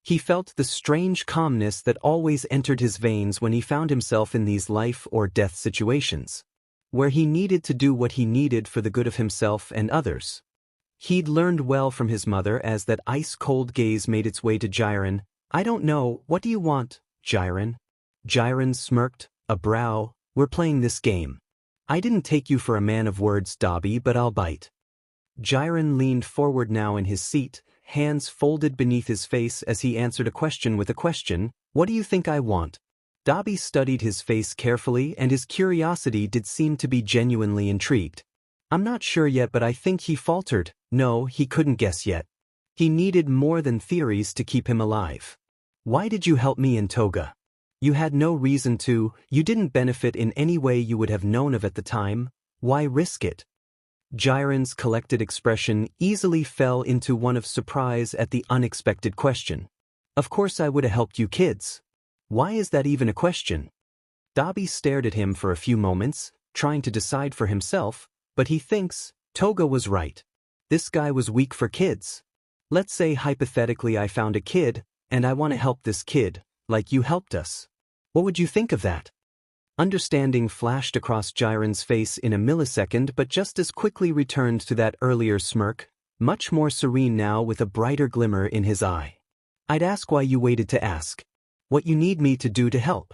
A: He felt the strange calmness that always entered his veins when he found himself in these life or death situations, where he needed to do what he needed for the good of himself and others. He'd learned well from his mother as that ice-cold gaze made its way to 𝗓𝗏. "I don't know, what do you want, 𝗓𝗏?" 𝗓𝗏 smirked, a brow. "We're playing this game. I didn't take you for a man of words, Dabi, but I'll bite." 𝗓𝗏 leaned forward now in his seat, hands folded beneath his face as he answered a question with a question. "What do you think I want?" Dabi studied his face carefully, and his curiosity did seem to be genuinely intrigued. "I'm not sure yet, but I think," he faltered. No, he couldn't guess yet. He needed more than theories to keep him alive. "Why did you help me and Toga? You had no reason to, you didn't benefit in any way you would have known of at the time. Why risk it?" 𝗓𝗏's collected expression easily fell into one of surprise at the unexpected question. "Of course I would have helped you kids. Why is that even a question?" Dabi stared at him for a few moments, trying to decide for himself, but he thinks Toga was right. This guy was weak for kids. Let's say hypothetically I found a kid, and I want to help this kid, like you helped us. What would you think of that? Understanding flashed across 𝗓𝗏's face in a millisecond, but just as quickly returned to that earlier smirk, much more serene now with a brighter glimmer in his eye. "I'd ask why you waited to ask. What you need me to do to help."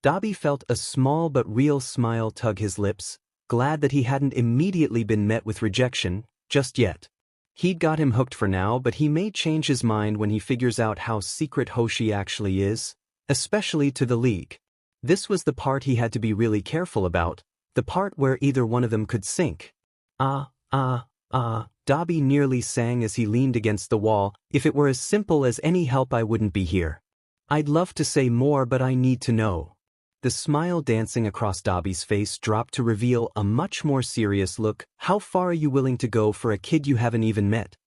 A: Dabi felt a small but real smile tug his lips, glad that he hadn't immediately been met with rejection, just yet. He'd got him hooked for now, but he may change his mind when he figures out how secret Hoshi actually is, especially to the League. This was the part he had to be really careful about, the part where either one of them could sink. Dabi nearly sang as he leaned against the wall. "If it were as simple as any help, I wouldn't be here. I'd love to say more, but I need to know." The smile dancing across Dabi's face dropped to reveal a much more serious look. "How far are you willing to go for a kid you haven't even met?"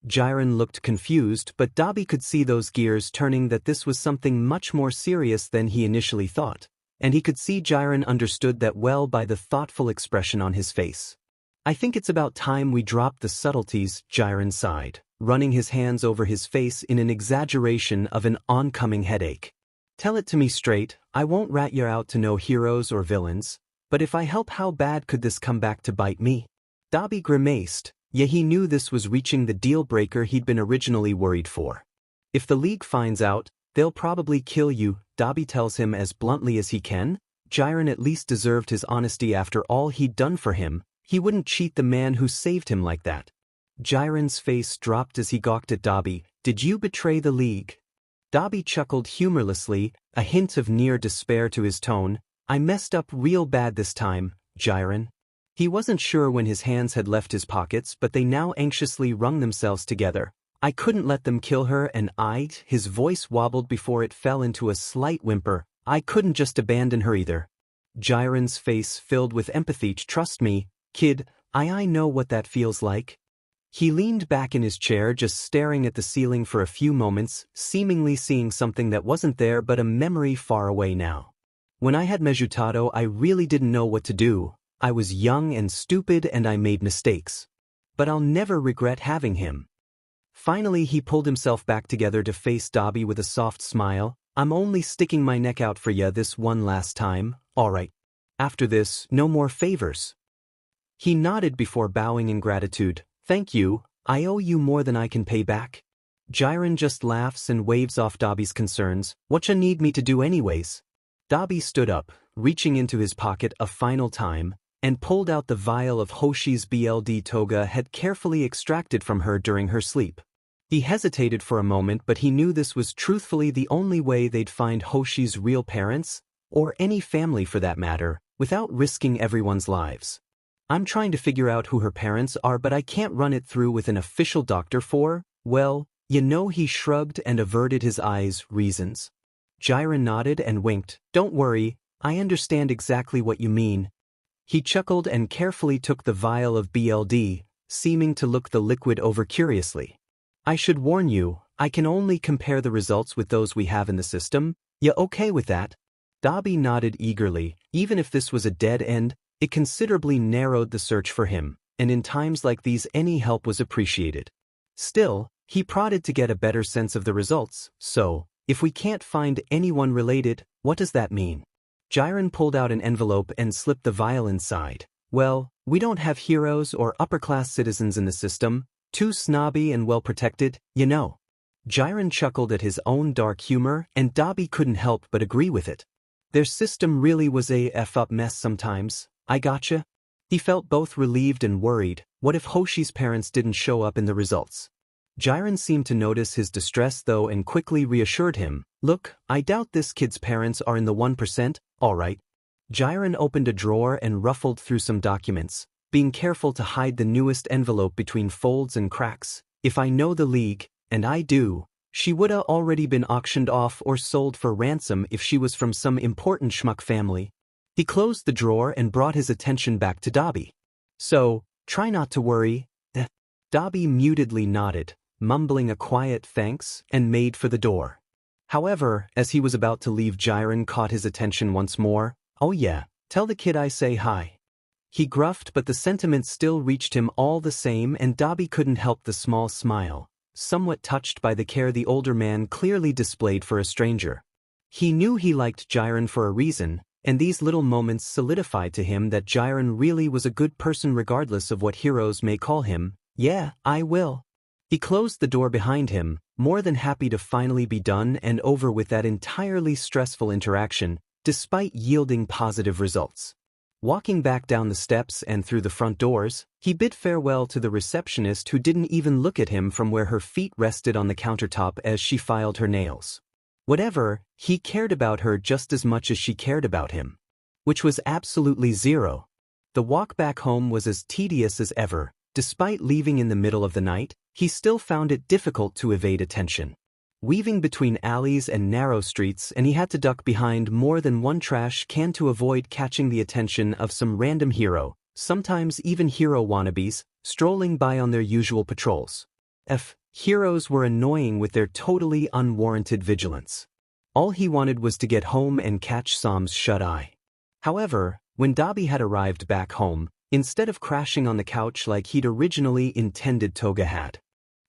A: 𝗓𝗏 looked confused, but Dabi could see those gears turning, that this was something much more serious than he initially thought. and he could see 𝐸𝐸𝐻𝗀 understood that well by the thoughtful expression on his face. I think it's about time we dropped the subtleties, 𝗓𝗨 sighed, running his hands over his face in an exaggeration of an oncoming headache. Tell it to me straight, I won't rat you out to no heroes or villains, but if I help, how bad could this come back to bite me? Dabi grimaced, yet he knew this was reaching the deal breaker he'd been originally worried for. If the League finds out, they'll probably kill you, Dabi tells him as bluntly as he can. 𝗓𝗨 at least deserved his honesty after all he'd done for him. He wouldn't cheat the man who saved him like that. 𝗓𝗨's face dropped as he gawked at Dabi. Did you betray the League? Dabi chuckled humorlessly, a hint of near despair to his tone. I messed up real bad this time, 𝗓𝗨. He wasn't sure when his hands had left his pockets, but they now anxiously wrung themselves together. I couldn't let them kill her, and his voice wobbled before it fell into a slight whimper, I couldn't just abandon her either. 𝗓𝗨's face filled with empathy. Trust me, kid, I know what that feels like. He leaned back in his chair, just staring at the ceiling for a few moments, seemingly seeing something that wasn't there but a memory far away now. When I had Mežutado, I really didn't know what to do. I was young and stupid and I made mistakes. But I'll never regret having him. Finally he pulled himself back together to face Dabi with a soft smile. I'm only sticking my neck out for ya this one last time, alright. After this, no more favors. He nodded before bowing in gratitude. Thank you, I owe you more than I can pay back. 𝗓𝗨 just laughs and waves off Dabi's concerns. Whatcha need me to do anyways? Dabi stood up, reaching into his pocket a final time, and pulled out the vial of Hoshi's blood toga had carefully extracted from her during her sleep. He hesitated for a moment, but he knew this was truthfully the only way they'd find Hoshi's real parents, or any family for that matter, without risking everyone's lives. I'm trying to figure out who her parents are, but I can't run it through with an official doctor for, well, you know. He shrugged and averted his eyes. Reasons. 𝗓𝗨 nodded and winked. Don't worry, I understand exactly what you mean. He chuckled and carefully took the vial of blood, seeming to look the liquid over curiously. I should warn you, I can only compare the results with those we have in the system. Ya okay with that? Dabi nodded eagerly. Even if this was a dead end, it considerably narrowed the search for him, and in times like these any help was appreciated. Still, he prodded to get a better sense of the results. So, if we can't find anyone related, what does that mean? 𝗓𝗨 pulled out an envelope and slipped the vial inside. Well, we don't have heroes or upper-class citizens in the system, too snobby and well-protected, you know. 𝗓𝗨 chuckled at his own dark humor, and Dabi couldn't help but agree with it. Their system really was a f up mess sometimes. I gotcha. He felt both relieved and worried. What if Hoshi's parents didn't show up in the results? 𝗓𝗨 seemed to notice his distress though and quickly reassured him. Look, I doubt this kid's parents are in the 1%, alright. 𝗓𝗨 opened a drawer and ruffled through some documents, being careful to hide the newest envelope between folds and cracks. If I know the League, and I do, she woulda already been auctioned off or sold for ransom if she was from some important schmuck family. He closed the drawer and brought his attention back to Dabi. So, try not to worry. Dabi mutedly nodded, mumbling a quiet thanks, and made for the door. However, as he was about to leave, 𝗓𝗨 caught his attention once more. Oh yeah, tell the kid I say hi. He gruffed, but the sentiment still reached him all the same, and Dabi couldn't help the small smile, somewhat touched by the care the older man clearly displayed for a stranger. He knew he liked 𝗓𝗨 for a reason, and these little moments solidified to him that 𝗓𝗨 really was a good person regardless of what heroes may call him. Yeah, I will. He closed the door behind him, more than happy to finally be done and over with that entirely stressful interaction, despite yielding positive results. Walking back down the steps and through the front doors, he bid farewell to the receptionist who didn't even look at him from where her feet rested on the countertop as she filed her nails. Whatever, he cared about her just as much as she cared about him. Which was absolutely zero. The walk back home was as tedious as ever. Despite leaving in the middle of the night, he still found it difficult to evade attention. Weaving between alleys and narrow streets, and he had to duck behind more than one trash can to avoid catching the attention of some random hero, sometimes even hero wannabes, strolling by on their usual patrols. Heroes were annoying with their totally unwarranted vigilance. All he wanted was to get home and catch 𝗬𝗵𝗲 𝗔𝗂𝐻. However, when Dabi had arrived back home, instead of crashing on the couch like he'd originally intended, 𝗕𝗏𝗂𝗏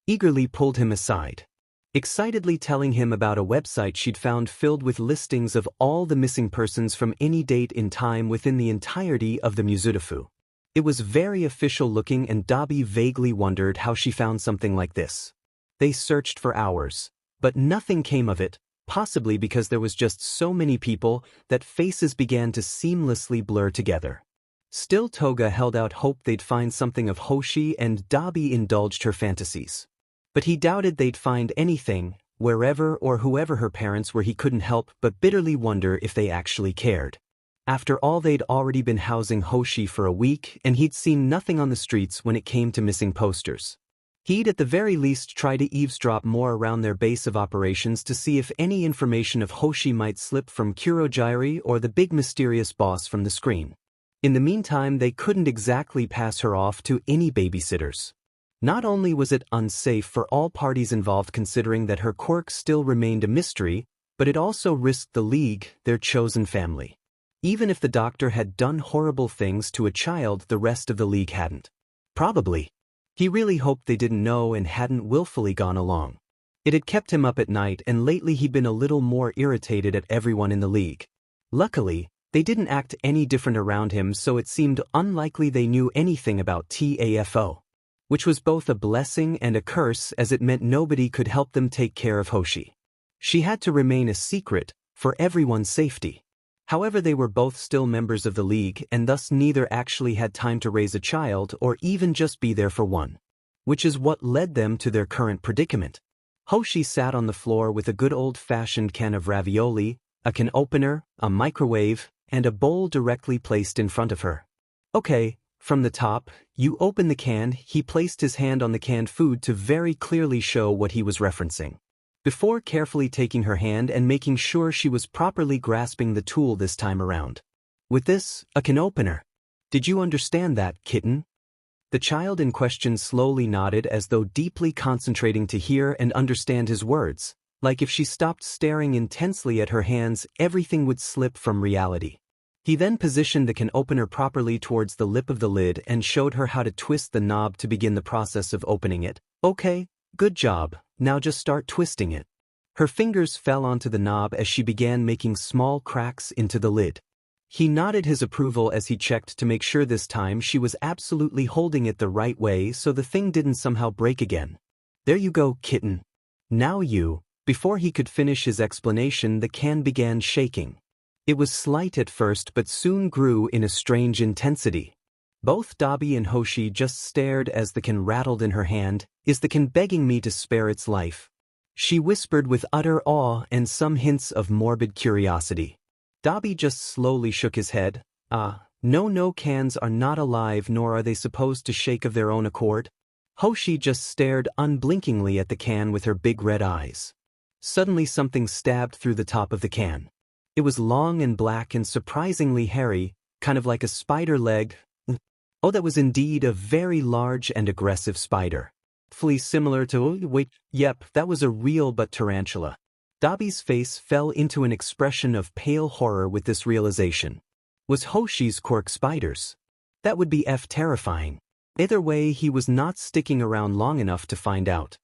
A: eagerly pulled him aside, excitedly telling him about a website she'd found filled with listings of all the missing persons from any date in time within the entirety of the 𝗵𝗧𝗵𝗲. It was very official looking, and Dabi vaguely wondered how she found something like this. They searched for hours, but nothing came of it, possibly because there was just so many people that faces began to seamlessly blur together. Still, 𝗕𝗏𝗂𝐻 held out hope they'd find something of Hosi, and Dabi indulged her fantasies. But he doubted they'd find anything, wherever or whoever her parents were. He couldn't help but bitterly wonder if they actually cared. After all, they'd already been housing Hosi for a week, and he'd seen nothing on the streets when it came to missing posters. He'd at the very least try to eavesdrop more around their base of operations to see if any information of Hosi might slip from 𝗬𝗁𝗢𝗎 or the big mysterious boss from the screen. In the meantime, they couldn't exactly pass her off to any babysitters. Not only was it unsafe for all parties involved, considering that her quirk still remained a mystery, but it also risked the League, their chosen family. Even if the doctor had done horrible things to a child the rest of the League hadn't. Probably. He really hoped they didn't know and hadn't willfully gone along. It had kept him up at night, and lately he'd been a little more irritated at everyone in the League. Luckily, they didn't act any different around him, so it seemed unlikely they knew anything about 𝗕𝗏𝗧𝗏. Which was both a blessing and a curse, as it meant nobody could help them take care of Hosi. She had to remain a secret, for everyone's safety. However, they were both still members of the League, and thus neither actually had time to raise a child or even just be there for one. Which is what led them to their current predicament. Hosi sat on the floor with a good old-fashioned can of ravioli, a can opener, a microwave, and a bowl directly placed in front of her. Okay. From the top, you open the can. He placed his hand on the canned food to very clearly show what he was referencing, before carefully taking her hand and making sure she was properly grasping the tool this time around. With this, a can opener. Did you understand that, kitten? The child in question slowly nodded, as though deeply concentrating to hear and understand his words, like if she stopped staring intensely at her hands, everything would slip from reality. He then positioned the can opener properly towards the lip of the lid and showed her how to twist the knob to begin the process of opening it. Okay, good job, now just start twisting it. Her fingers fell onto the knob as she began making small cracks into the lid. He nodded his approval as he checked to make sure this time she was absolutely holding it the right way so the thing didn't somehow break again. There you go, kitten. Now you. Before he could finish his explanation, the can began shaking. It was slight at first, but soon grew in a strange intensity. Both Dabi and Hosi just stared as the can rattled in her hand. Is the can begging me to spare its life? She whispered with utter awe and some hints of morbid curiosity. Dabi just slowly shook his head. No, cans are not alive, nor are they supposed to shake of their own accord. Hosi just stared unblinkingly at the can with her big red eyes. Suddenly something stabbed through the top of the can. It was long and black and surprisingly hairy, kind of like a spider leg. Oh, that was indeed a very large and aggressive spider. Fully similar to, yep, that was a real but tarantula. Dabi's face fell into an expression of pale horror with this realization. Was Hoshi's quirk spiders? That would be terrifying. Either way, he was not sticking around long enough to find out.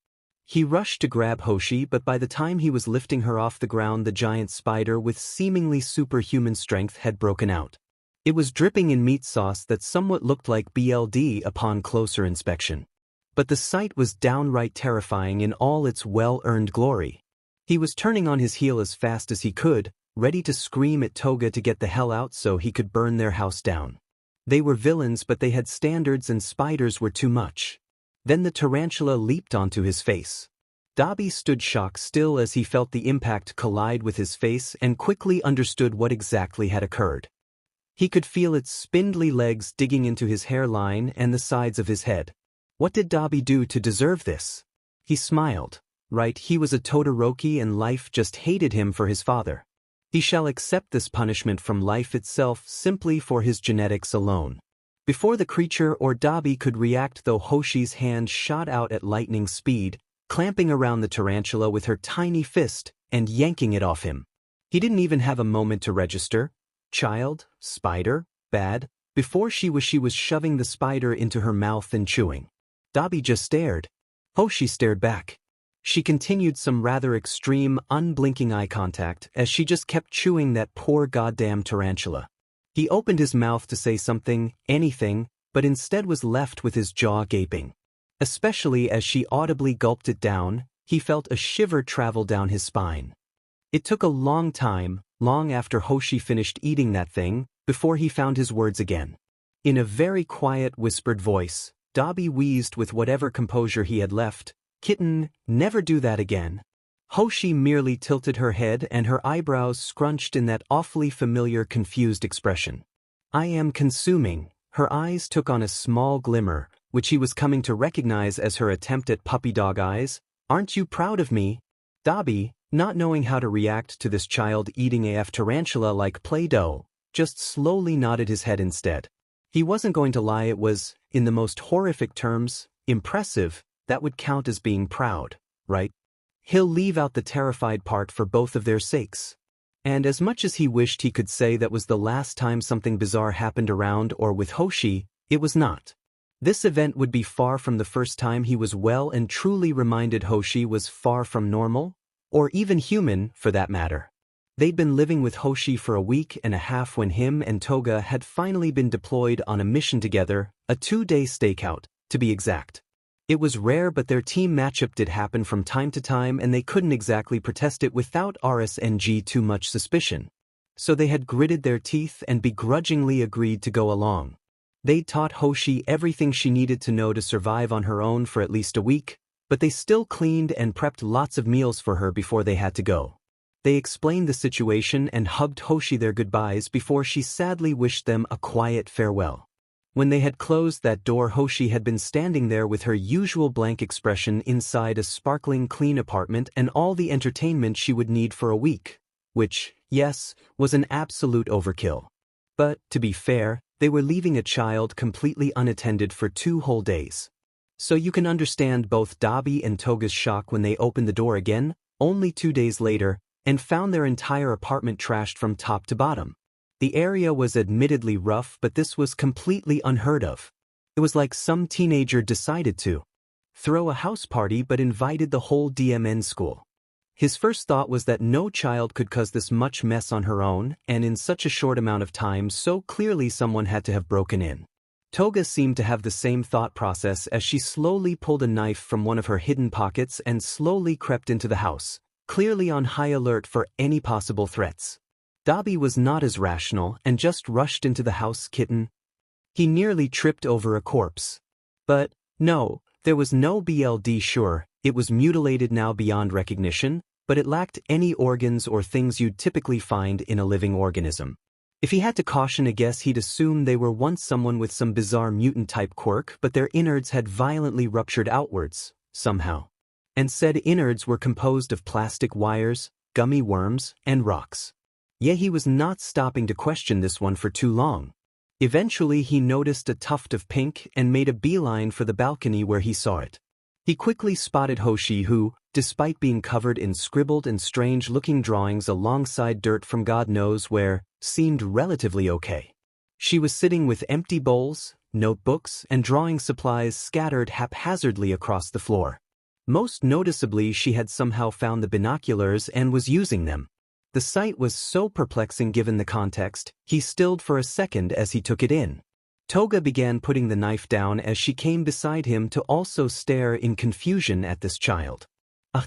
A: He rushed to grab Hosi, but by the time he was lifting her off the ground, the giant spider with seemingly superhuman strength had broken out. It was dripping in meat sauce that somewhat looked like BLD upon closer inspection. But the sight was downright terrifying in all its well-earned glory. He was turning on his heel as fast as he could, ready to scream at 𝗕𝗏𝗂𝐻 to get the hell out so he could burn their house down. They were villains, but they had standards, and spiders were too much. Then the tarantula leaped onto his face. Dabi stood shock still as he felt the impact collide with his face and quickly understood what exactly had occurred. He could feel its spindly legs digging into his hairline and the sides of his head. What did Dabi do to deserve this? He smiled. Right, he was a Todoroki and life just hated him for his father. He shall accept this punishment from life itself simply for his genetics alone. Before the creature or Dabi could react, though, Hoshi's hand shot out at lightning speed, clamping around the tarantula with her tiny fist and yanking it off him. He didn't even have a moment to register. Child, spider, bad. Before she was shoving the spider into her mouth and chewing. Dabi just stared. Hosi stared back. She continued some rather extreme, unblinking eye contact as she just kept chewing that poor goddamn tarantula. He opened his mouth to say something, anything, but instead was left with his jaw gaping. Especially as she audibly gulped it down, he felt a shiver travel down his spine. It took a long time, long after Hosi finished eating that thing, before he found his words again. In a very quiet, whispered voice, Dabi wheezed with whatever composure he had left, "Kitten, never do that again." Hosi merely tilted her head and her eyebrows scrunched in that awfully familiar confused expression. "I am consuming." Her eyes took on a small glimmer, which he was coming to recognize as her attempt at puppy dog eyes. "Aren't you proud of me?" Dabi, not knowing how to react to this child eating a tarantula like Play-Doh, just slowly nodded his head instead. He wasn't going to lie, it was, in the most horrific terms, impressive. That would count as being proud, right? He'll leave out the terrified part for both of their sakes. And as much as he wished he could say that was the last time something bizarre happened around or with Hosi, it was not. This event would be far from the first time he was well and truly reminded Hosi was far from normal, or even human for that matter. They'd been living with Hosi for a week and a half when him and Toga had finally been deployed on a mission together, a 2-day stakeout, to be exact. It was rare, but their team matchup did happen from time to time and they couldn't exactly protest it without RSNG too much suspicion. So they had gritted their teeth and begrudgingly agreed to go along. They'd taught Hosi everything she needed to know to survive on her own for at least a week, but they still cleaned and prepped lots of meals for her before they had to go. They explained the situation and hugged Hosi their goodbyes before she sadly wished them a quiet farewell. When they had closed that door, Hosi had been standing there with her usual blank expression inside a sparkling clean apartment and all the entertainment she would need for a week, which, yes, was an absolute overkill. But, to be fair, they were leaving a child completely unattended for 2 whole days. So you can understand both Dabi and Toga's shock when they opened the door again, only 2 days later, and found their entire apartment trashed from top to bottom. The area was admittedly rough, but this was completely unheard of. It was like some teenager decided to throw a house party but invited the whole DMN school. His first thought was that no child could cause this much mess on her own, and in such a short amount of time, so clearly someone had to have broken in. Toga seemed to have the same thought process as she slowly pulled a knife from one of her hidden pockets and slowly crept into the house, clearly on high alert for any possible threats. Dabi was not as rational and just rushed into the house. "Kitten." He nearly tripped over a corpse. But, no, there was no BLD. Sure, it was mutilated now beyond recognition, but it lacked any organs or things you'd typically find in a living organism. If he had to caution a guess, he'd assume they were once someone with some bizarre mutant-type quirk, but their innards had violently ruptured outwards, somehow. And said innards were composed of plastic wires, gummy worms, and rocks. Yet he was not stopping to question this one for too long. Eventually he noticed a tuft of pink and made a beeline for the balcony where he saw it. He quickly spotted Hosi who, despite being covered in scribbled and strange-looking drawings alongside dirt from God knows where, seemed relatively okay. She was sitting with empty bowls, notebooks, and drawing supplies scattered haphazardly across the floor. Most noticeably, she had somehow found the binoculars and was using them. The sight was so perplexing given the context, he stilled for a second as he took it in. Toga began putting the knife down as she came beside him to also stare in confusion at this child.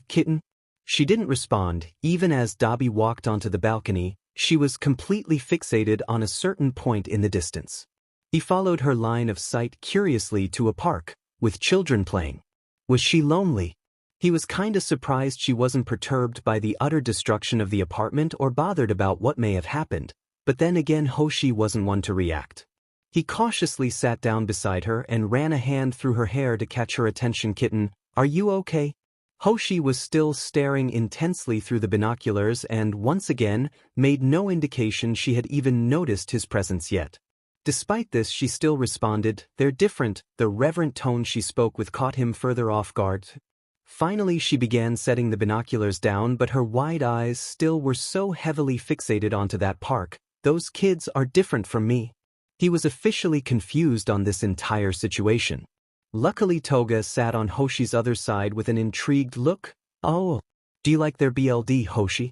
A: Kitten?" She didn't respond, even as Dabi walked onto the balcony. She was completely fixated on a certain point in the distance. He followed her line of sight curiously to a park, with children playing. Was she lonely? He was kinda surprised she wasn't perturbed by the utter destruction of the apartment or bothered about what may have happened, but then again Hosi wasn't one to react. He cautiously sat down beside her and ran a hand through her hair to catch her attention. "Kitten, are you okay?" Hosi was still staring intensely through the binoculars and, once again, made no indication she had even noticed his presence yet. Despite this, she still responded, "They're different." The reverent tone she spoke with caught him further off guard. Finally she began setting the binoculars down, but her wide eyes still were so heavily fixated onto that park. Those kids are different from me. He was officially confused on this entire situation. Luckily 𝗏𝗏 sat on Hoshi's other side with an intrigued look. Oh, do you like their BLD, Hoshi?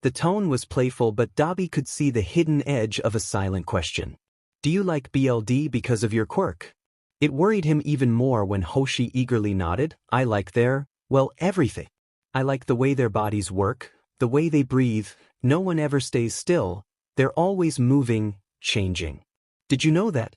A: The tone was playful, but Dabi could see the hidden edge of a silent question. Do you like BLD because of your quirk? It worried him even more when Hoshi eagerly nodded. I like their, well, everything. I like the way their bodies work, the way they breathe. No one ever stays still. They're always moving, changing. Did you know that?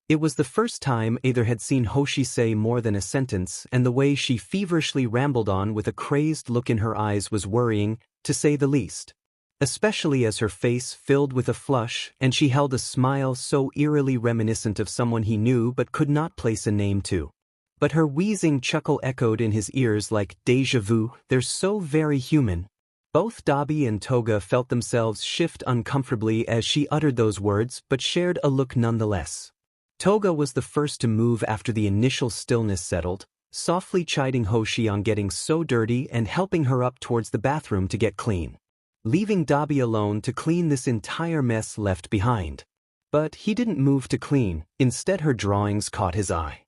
A: It was the first time either had seen Hoshi say more than a sentence, and the way she feverishly rambled on with a crazed look in her eyes was worrying, to say the least. Especially as her face filled with a flush, and she held a smile so eerily reminiscent of someone he knew but could not place a name to. But her wheezing chuckle echoed in his ears like déjà vu. They're so very human. Both Dabi and 𝗏𝗏 felt themselves shift uncomfortably as she uttered those words, but shared a look nonetheless. 𝗏𝗏 was the first to move after the initial stillness settled, softly chiding Hoshi on getting so dirty and helping her up towards the bathroom to get clean, leaving Dabi alone to clean this entire mess left behind. But he didn't move to clean. Instead her drawings caught his eye.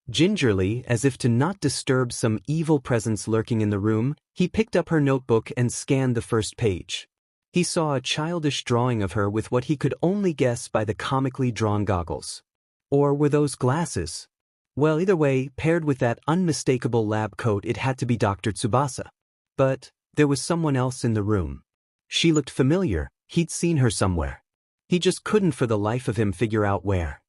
A: Gingerly, as if to not disturb some evil presence lurking in the room, he picked up her notebook and scanned the first page. He saw a childish drawing of her with what he could only guess by the comically drawn goggles. Or were those glasses? Well, either way, paired with that unmistakable lab coat, it had to be Dr. Tsubasa. But there was someone else in the room. She looked familiar. He'd seen her somewhere. He just couldn't for the life of him figure out where.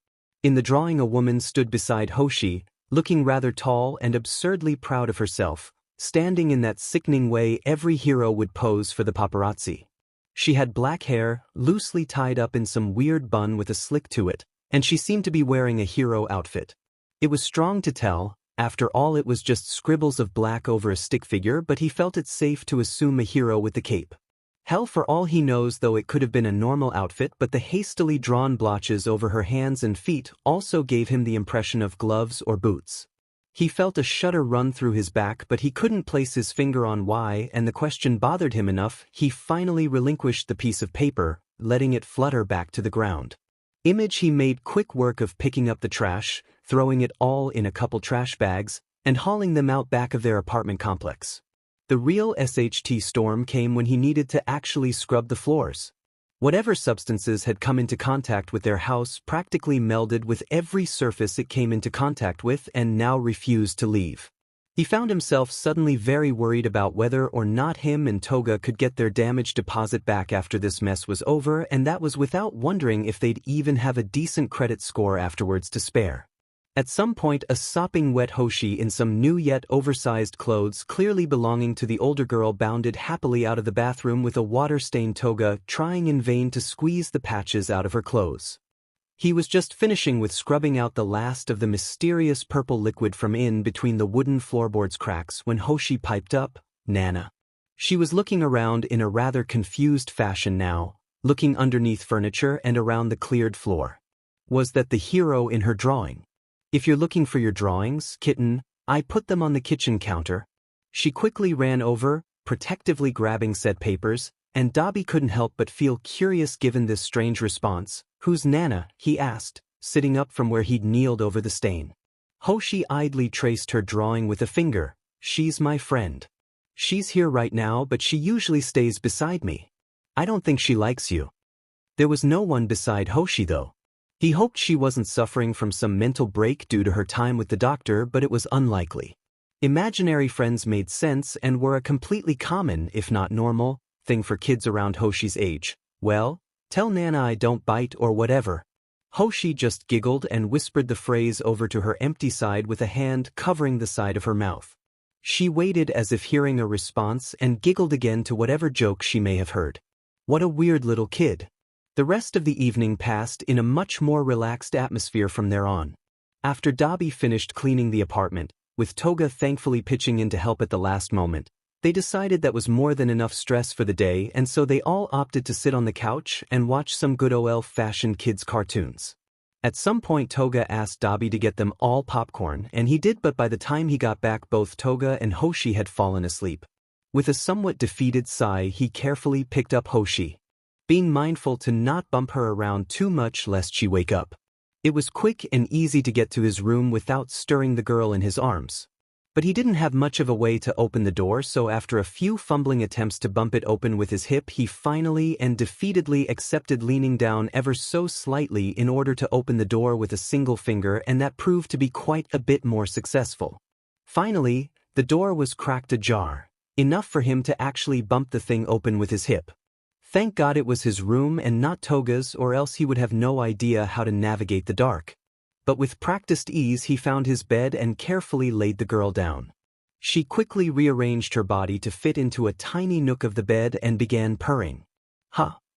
A: In the drawing a woman stood beside Hoshi, looking rather tall and absurdly proud of herself, standing in that sickening way every hero would pose for the paparazzi. She had black hair, loosely tied up in some weird bun with a slick to it, and she seemed to be wearing a hero outfit. It was strong to tell. After all, it was just scribbles of black over a stick figure, but he felt it safe to assume a hero with the cape. Hell, for all he knows, though, it could have been a normal outfit, but the hastily drawn blotches over her hands and feet also gave him the impression of gloves or boots. He felt a shudder run through his back, but he couldn't place his finger on why, and the question bothered him enough. He finally relinquished the piece of paper, letting it flutter back to the ground. He made quick work of picking up the trash, throwing it all in a couple trash bags, and hauling them out back of their apartment complex. The real 𝗧𝗏𝗔𝗏 came when he needed to actually scrub the floors. Whatever substances had come into contact with their house practically melded with every surface it came into contact with and now refused to leave. He found himself suddenly very worried about whether or not him and 𝗏𝗏 could get their damage deposit back after this mess was over, and that was without wondering if they'd even have a decent credit score afterwards to spare. At some point, a sopping wet Hoshi in some new yet oversized clothes clearly belonging to the older girl bounded happily out of the bathroom with a water-stained 𝗏𝗏, trying in vain to squeeze the patches out of her clothes. He was just finishing with scrubbing out the last of the mysterious purple liquid from in between the wooden floorboards cracks when Hoshi piped up, "Nana." She was looking around in a rather confused fashion now, looking underneath furniture and around the cleared floor. Was that the hero in her drawing? "If you're looking for your drawings, kitten, I put them on the kitchen counter." She quickly ran over, protectively grabbing said papers, and Dabi couldn't help but feel curious given this strange response. "Who's Nana?" he asked, sitting up from where he'd kneeled over the stain. Hoshi idly traced her drawing with a finger. "She's my friend. She's here right now, but she usually stays beside me. I don't think she likes you." There was no one beside Hoshi, though. He hoped she wasn't suffering from some mental break due to her time with the doctor, but it was unlikely. Imaginary friends made sense and were a completely common, if not normal, thing for kids around Hoshi's age. "Well, tell Nana I don't bite or whatever." Hoshi just giggled and whispered the phrase over to her empty side with a hand covering the side of her mouth. She waited as if hearing a response and giggled again to whatever joke she may have heard. What a weird little kid. The rest of the evening passed in a much more relaxed atmosphere from there on. After Dabi finished cleaning the apartment, with 𝗏𝗏 thankfully pitching in to help at the last moment, they decided that was more than enough stress for the day, and so they all opted to sit on the couch and watch some good old-fashioned kids' cartoons. At some point Toga asked Dabi to get them all popcorn, and he did, but by the time he got back both Toga and Hoshi had fallen asleep. With a somewhat defeated sigh he carefully picked up Hoshi, being mindful to not bump her around too much lest she wake up. It was quick and easy to get to his room without stirring the girl in his arms. But he didn't have much of a way to open the door, so after a few fumbling attempts to bump it open with his hip, he finally and defeatedly accepted leaning down ever so slightly in order to open the door with a single finger, and that proved to be quite a bit more successful. Finally, the door was cracked ajar, enough for him to actually bump the thing open with his hip. Thank God it was his room and not Toga's, or else he would have no idea how to navigate the dark. But with practiced ease he found his bed and carefully laid the girl down. She quickly rearranged her body to fit into a tiny nook of the bed and began purring.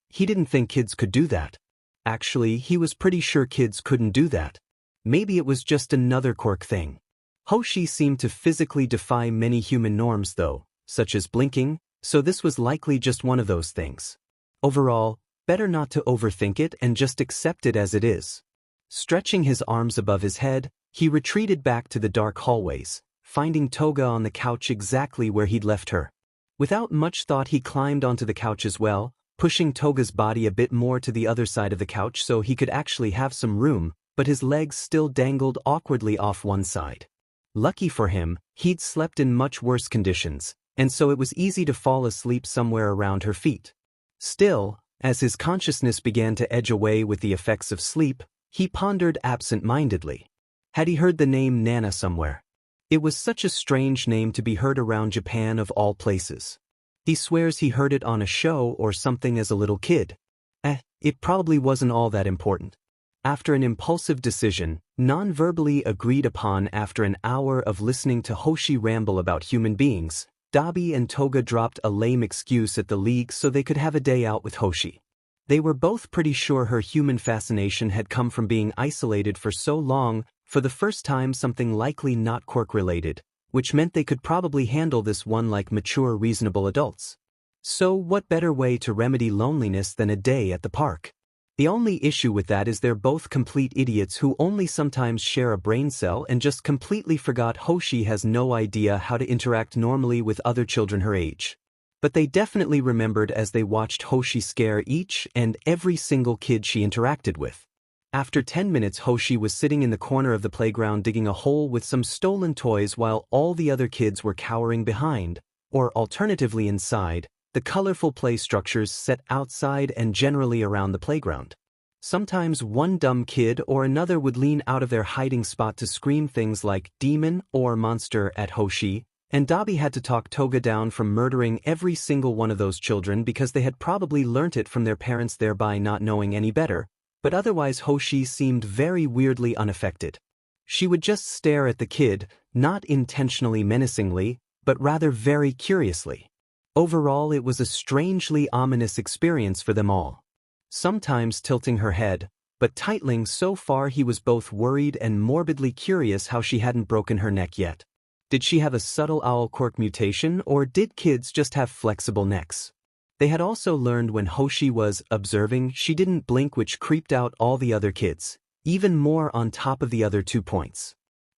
A: He didn't think kids could do that. Actually, he was pretty sure kids couldn't do that. Maybe it was just another quirk thing. Hoshi seemed to physically defy many human norms though, such as blinking, so this was likely just one of those things. Overall, better not to overthink it and just accept it as it is. Stretching his arms above his head, he retreated back to the dark hallways, finding Toga on the couch exactly where he'd left her. Without much thought he climbed onto the couch as well, pushing Toga's body a bit more to the other side of the couch so he could actually have some room, but his legs still dangled awkwardly off one side. Lucky for him, he'd slept in much worse conditions, and so it was easy to fall asleep somewhere around her feet. Still, as his consciousness began to edge away with the effects of sleep, he pondered absent-mindedly. Had he heard the name Nana somewhere? It was such a strange name to be heard around Japan of all places. He swears he heard it on a show or something as a little kid. It probably wasn't all that important. After an impulsive decision, non-verbally agreed upon after an hour of listening to Hoshi ramble about human beings, Dabi and Toga dropped a lame excuse at the league so they could have a day out with Hoshi. They were both pretty sure her human fascination had come from being isolated for so long, for the first time something likely not quirk-related, which meant they could probably handle this one like mature, reasonable adults. So what better way to remedy loneliness than a day at the park? The only issue with that is they're both complete idiots who only sometimes share a brain cell and just completely forgot Hoshi has no idea how to interact normally with other children her age. But they definitely remembered as they watched Hoshi scare each and every single kid she interacted with. After 10 minutes Hoshi was sitting in the corner of the playground digging a hole with some stolen toys while all the other kids were cowering behind, or alternatively inside, the colorful play structures set outside and generally around the playground. Sometimes one dumb kid or another would lean out of their hiding spot to scream things like demon or monster at Hoshi, and Dabi had to talk Toga down from murdering every single one of those children because they had probably learnt it from their parents, thereby not knowing any better, but otherwise Hoshi seemed very weirdly unaffected. She would just stare at the kid, not intentionally menacingly, but rather very curiously. Overall it was a strangely ominous experience for them all. Sometimes tilting her head, but tightening so far he was both worried and morbidly curious how she hadn't broken her neck yet. Did she have a subtle owl quirk mutation, or did kids just have flexible necks? They had also learned when Hoshi was observing she didn't blink, which creeped out all the other kids, even more on top of the other 2 points.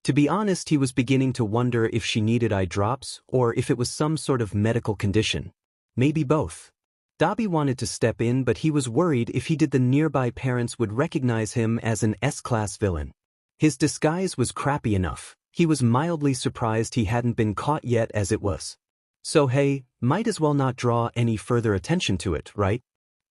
A: To be honest, he was beginning to wonder if she needed eye drops or if it was some sort of medical condition. Maybe both. Dabi wanted to step in, but he was worried if he did the nearby parents would recognize him as an S-class villain. His disguise was crappy enough. He was mildly surprised he hadn't been caught yet as it was. So hey, might as well not draw any further attention to it, right?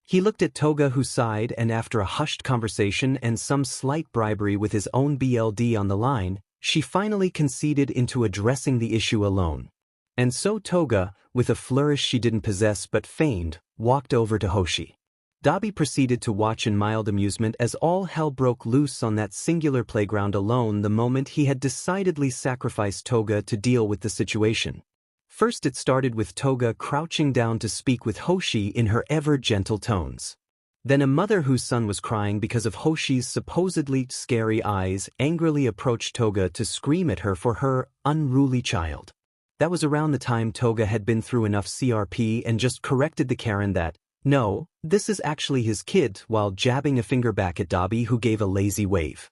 A: He looked at Toga, who sighed, and after a hushed conversation and some slight bribery with his own BLD on the line, she finally conceded into addressing the issue alone. And so Toga, with a flourish she didn't possess but feigned, walked over to Hoshi. Dabi proceeded to watch in mild amusement as all hell broke loose on that singular playground alone the moment he had decidedly sacrificed Toga to deal with the situation. First it started with Toga crouching down to speak with Hoshi in her ever-gentle tones. Then a mother whose son was crying because of Hoshi's supposedly scary eyes angrily approached Toga to scream at her for her unruly child. That was around the time Toga had been through enough CRP and just corrected the Karen that, No, this is actually his kid, while jabbing a finger back at Dabi, who gave a lazy wave.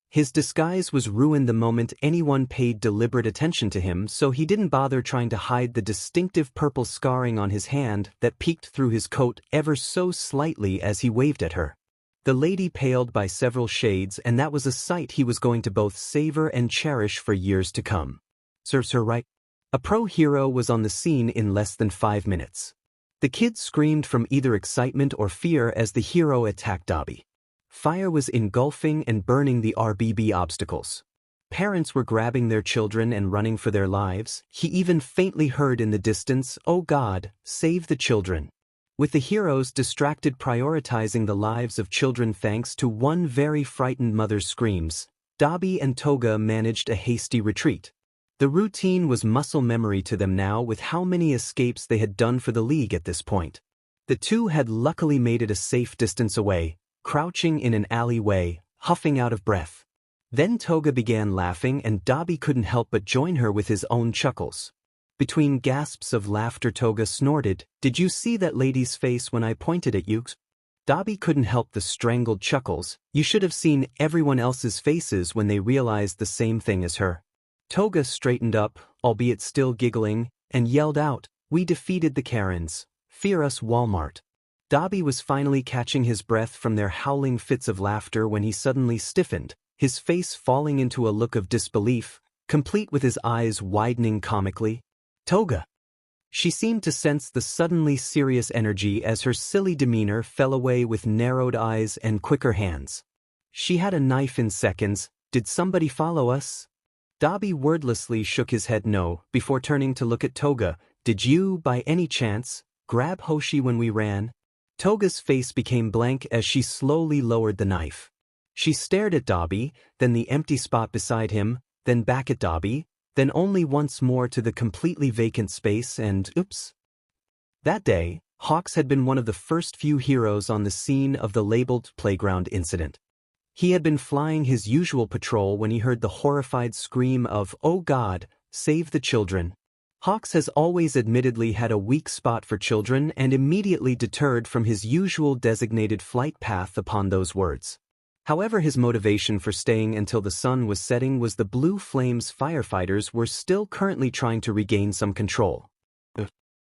A: His disguise was ruined the moment anyone paid deliberate attention to him, so he didn't bother trying to hide the distinctive purple scarring on his hand that peeked through his coat ever so slightly as he waved at her. The lady paled by several shades, and that was a sight he was going to both savor and cherish for years to come. Serves her right. A pro hero was on the scene in less than 5 minutes. The kids screamed from either excitement or fear as the hero attacked Dabi. Fire was engulfing and burning the RBB obstacles. Parents were grabbing their children and running for their lives. He even faintly heard in the distance, "Oh God, save the children." With the heroes distracted prioritizing the lives of children thanks to one very frightened mother's screams, Dabi and 𝗏𝗏 managed a hasty retreat. The routine was muscle memory to them now, with how many escapes they had done for the League at this point. The two had luckily made it a safe distance away, crouching in an alleyway, huffing out of breath. Then 𝗏𝗏 began laughing, and Dabi couldn't help but join her with his own chuckles. Between gasps of laughter, 𝗏𝗏 snorted, "Did you see that lady's face when I pointed at you?" Dabi couldn't help the strangled chuckles. "You should have seen everyone else's faces when they realized the same thing as her." 𝗏𝗏 straightened up, albeit still giggling, and yelled out, "We defeated the Karens. Fear us, Walmart." Dabi was finally catching his breath from their howling fits of laughter when he suddenly stiffened, his face falling into a look of disbelief, complete with his eyes widening comically. "𝗏𝗏." She seemed to sense the suddenly serious energy as her silly demeanor fell away with narrowed eyes and quicker hands. She had a knife in seconds. "Did somebody follow us?" Dabi wordlessly shook his head no, before turning to look at 𝗏𝗏. "Did you, by any chance, grab Hosi when we ran?" 𝗏𝗏's face became blank as she slowly lowered the knife. She stared at Dabi, then the empty spot beside him, then back at Dabi, then only once more to the completely vacant space, and oops. That day, Hawks had been one of the first few heroes on the scene of the labeled playground incident. He had been flying his usual patrol when he heard the horrified scream of, "Oh God, save the children." Hawks has always admittedly had a weak spot for children and immediately deterred from his usual designated flight path upon those words. However, his motivation for staying until the sun was setting was the Blue Flames firefighters were still currently trying to regain some control.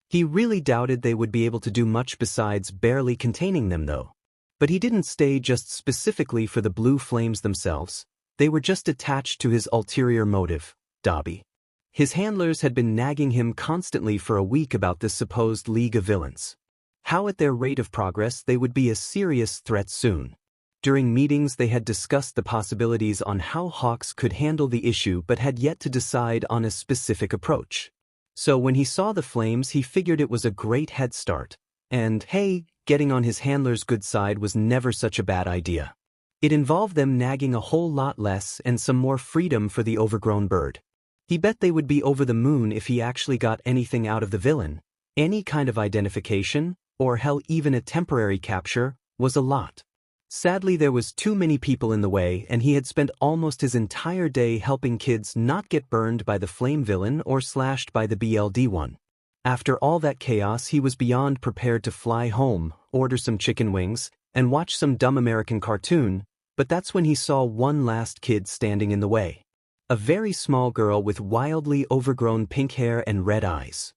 A: He really doubted they would be able to do much besides barely containing them though. But he didn't stay just specifically for the Blue Flames themselves. They were just attached to his ulterior motive, Dabi. His handlers had been nagging him constantly for a week about this supposed League of Villains. How at their rate of progress they would be a serious threat soon. During meetings they had discussed the possibilities on how Hawks could handle the issue but had yet to decide on a specific approach. So when he saw the flames he figured it was a great head start. And hey, getting on his handler's good side was never such a bad idea. It involved them nagging a whole lot less and some more freedom for the overgrown bird. He bet they would be over the moon if he actually got anything out of the villain. Any kind of identification, or hell even a temporary capture, was a lot. Sadly there was too many people in the way and he had spent almost his entire day helping kids not get burned by the flame villain or slashed by the BLD one. After all that chaos he was beyond prepared to fly home, order some chicken wings, and watch some dumb American cartoon, but that's when he saw one last kid standing in the way. A very small girl with wildly overgrown pink hair and red eyes.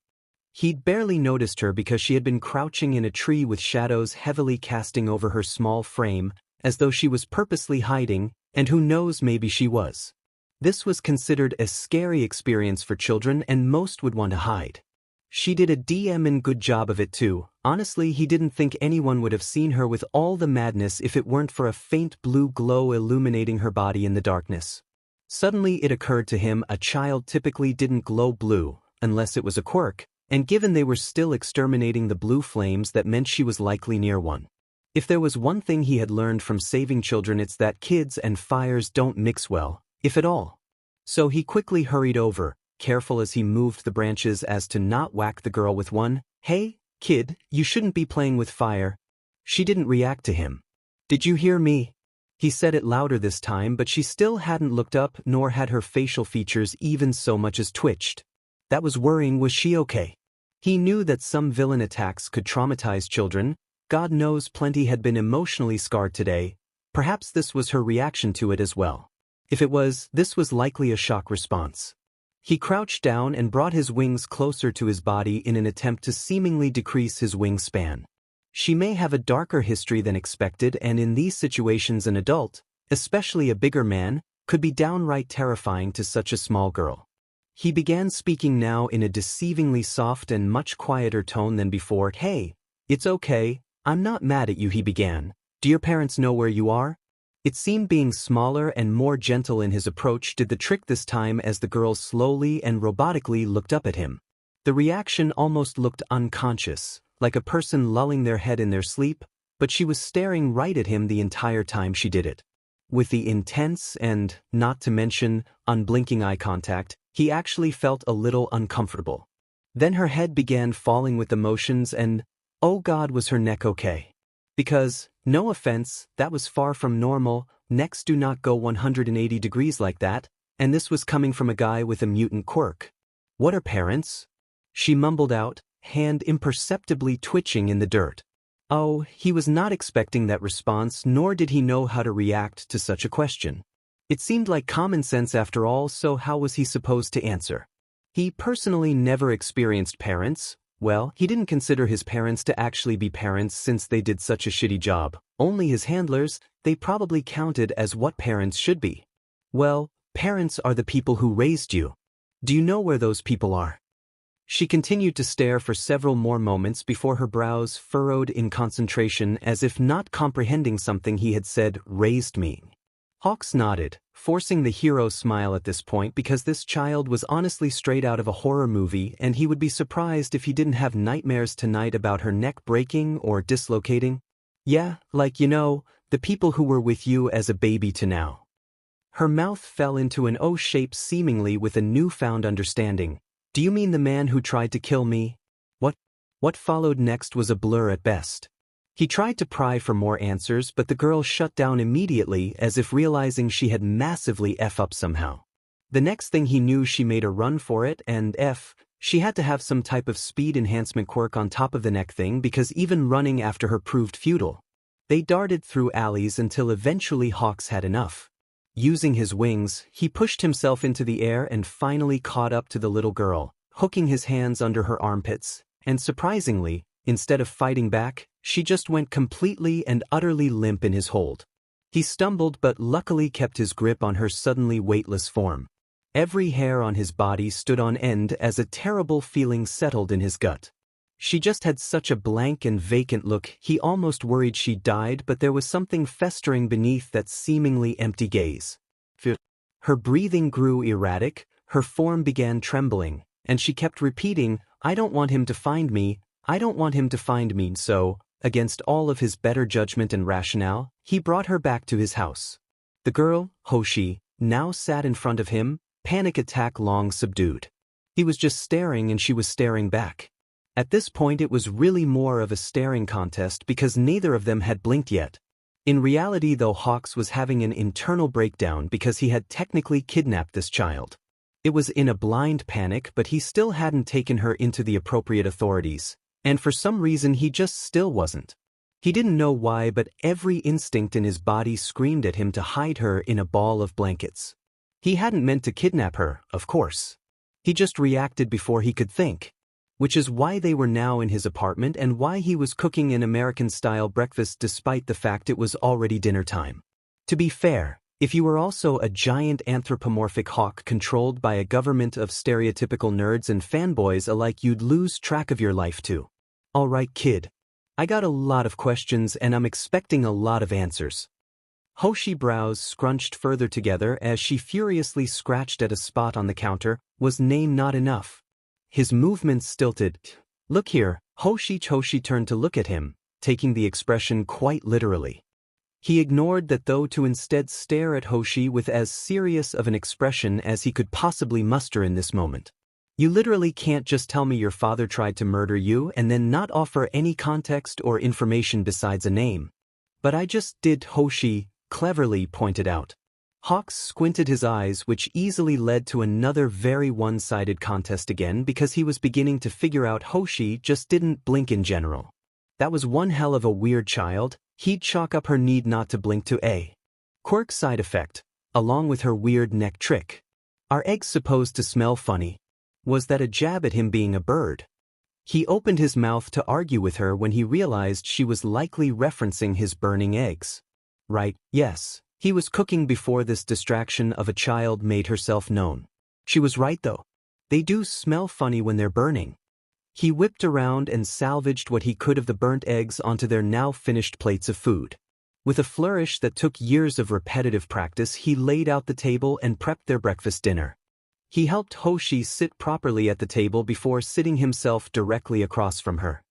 A: He'd barely noticed her because she had been crouching in a tree with shadows heavily casting over her small frame, as though she was purposely hiding, and who knows, maybe she was. This was considered a scary experience for children and most would want to hide. She did a damn good job of it too. Honestly, he didn't think anyone would have seen her with all the madness if it weren't for a faint blue glow illuminating her body in the darkness. Suddenly it occurred to him a child typically didn't glow blue, unless it was a quirk, and given they were still exterminating the blue flames that meant she was likely near one. If there was one thing he had learned from saving children it's that kids and fires don't mix well, if at all. So he quickly hurried over, careful as he moved the branches as to not whack the girl with one. "Hey, kid, you shouldn't be playing with fire." She didn't react to him. "Did you hear me?" He said it louder this time, but she still hadn't looked up nor had her facial features even so much as twitched. That was worrying. Was she okay? He knew that some villain attacks could traumatize children, God knows plenty had been emotionally scarred today. Perhaps this was her reaction to it as well. If it was, this was likely a shock response. He crouched down and brought his wings closer to his body in an attempt to seemingly decrease his wingspan. She may have a darker history than expected, and in these situations an adult, especially a bigger man, could be downright terrifying to such a small girl. He began speaking now in a deceivingly soft and much quieter tone than before. "Hey, it's okay, I'm not mad at you," he began. "Do your parents know where you are?" It seemed being smaller and more gentle in his approach did the trick this time as the girl slowly and robotically looked up at him. The reaction almost looked unconscious, like a person lulling their head in their sleep, but she was staring right at him the entire time she did it. With the intense and, not to mention, unblinking eye contact, he actually felt a little uncomfortable. Then her head began falling with emotions and, oh God, was her neck okay? Because, no offense, that was far from normal. Necks do not go 180 degrees like that, and this was coming from a guy with a mutant quirk. "What are parents?" she mumbled out, hand imperceptibly twitching in the dirt. Oh, he was not expecting that response, nor did he know how to react to such a question. It seemed like common sense after all, so how was he supposed to answer? He personally never experienced parents. Well, he didn't consider his parents to actually be parents since they did such a shitty job. Only his handlers, they probably counted as what parents should be. Well, parents are the people who raised you. Do you know where those people are? She continued to stare for several more moments before her brows furrowed in concentration as if not comprehending something he had said. "Raised me." Hawks nodded, forcing the hero smile at this point because this child was honestly straight out of a horror movie and he would be surprised if he didn't have nightmares tonight about her neck breaking or dislocating. "Yeah, like the people who were with you as a baby to now." Her mouth fell into an O shape seemingly with a newfound understanding. "Do you mean the man who tried to kill me?" What followed next was a blur at best. He tried to pry for more answers, but the girl shut down immediately as if realizing she had massively F up somehow. The next thing he knew, she made a run for it, and she had to have some type of speed enhancement quirk on top of the neck thing because even running after her proved futile. They darted through alleys until eventually Hawks had enough. Using his wings, he pushed himself into the air and finally caught up to the little girl, hooking his hands under her armpits, and surprisingly, instead of fighting back, she just went completely and utterly limp in his hold. He stumbled but luckily kept his grip on her suddenly weightless form. Every hair on his body stood on end as a terrible feeling settled in his gut. She just had such a blank and vacant look, he almost worried she died, but there was something festering beneath that seemingly empty gaze. Her breathing grew erratic, her form began trembling, and she kept repeating, "I don't want him to find me, I don't want him to find me." So, against all of his better judgment and rationale, he brought her back to his house. The girl, Hosi, now sat in front of him, panic attack long subdued. He was just staring and she was staring back. At this point it was really more of a staring contest because neither of them had blinked yet. In reality though, Hawks was having an internal breakdown because he had technically kidnapped this child. It was in a blind panic, but he still hadn't taken her into the appropriate authorities. And for some reason he just still wasn't. He didn't know why, but every instinct in his body screamed at him to hide her in a ball of blankets. He hadn't meant to kidnap her, of course. He just reacted before he could think. Which is why they were now in his apartment and why he was cooking an American-style breakfast despite the fact it was already dinner time. To be fair, if you were also a giant anthropomorphic hawk controlled by a government of stereotypical nerds and fanboys alike, you'd lose track of your life too. "Alright kid. I got a lot of questions and I'm expecting a lot of answers." Hoshi's brows scrunched further together as she furiously scratched at a spot on the counter. Was name not enough? His movements stilted. "Look here." Hosi turned to look at him, taking the expression quite literally. He ignored that though to instead stare at Hosi with as serious of an expression as he could possibly muster in this moment. "You literally can't just tell me your father tried to murder you and then not offer any context or information besides a name." "But I just did," Hosi cleverly pointed out. Hawks squinted his eyes, which easily led to another very one-sided contest again because he was beginning to figure out Hosi just didn't blink in general. That was one hell of a weird child. He'd chalk up her need not to blink to a quirk side effect, along with her weird neck trick. Are eggs supposed to smell funny? Was that a jab at him being a bird? He opened his mouth to argue with her when he realized she was likely referencing his burning eggs. Right, yes, he was cooking before this distraction of a child made herself known. She was right though. They do smell funny when they're burning. He whipped around and salvaged what he could of the burnt eggs onto their now finished plates of food. With a flourish that took years of repetitive practice, he laid out the table and prepped their breakfast dinner. He helped Hoshi sit properly at the table before sitting himself directly across from her.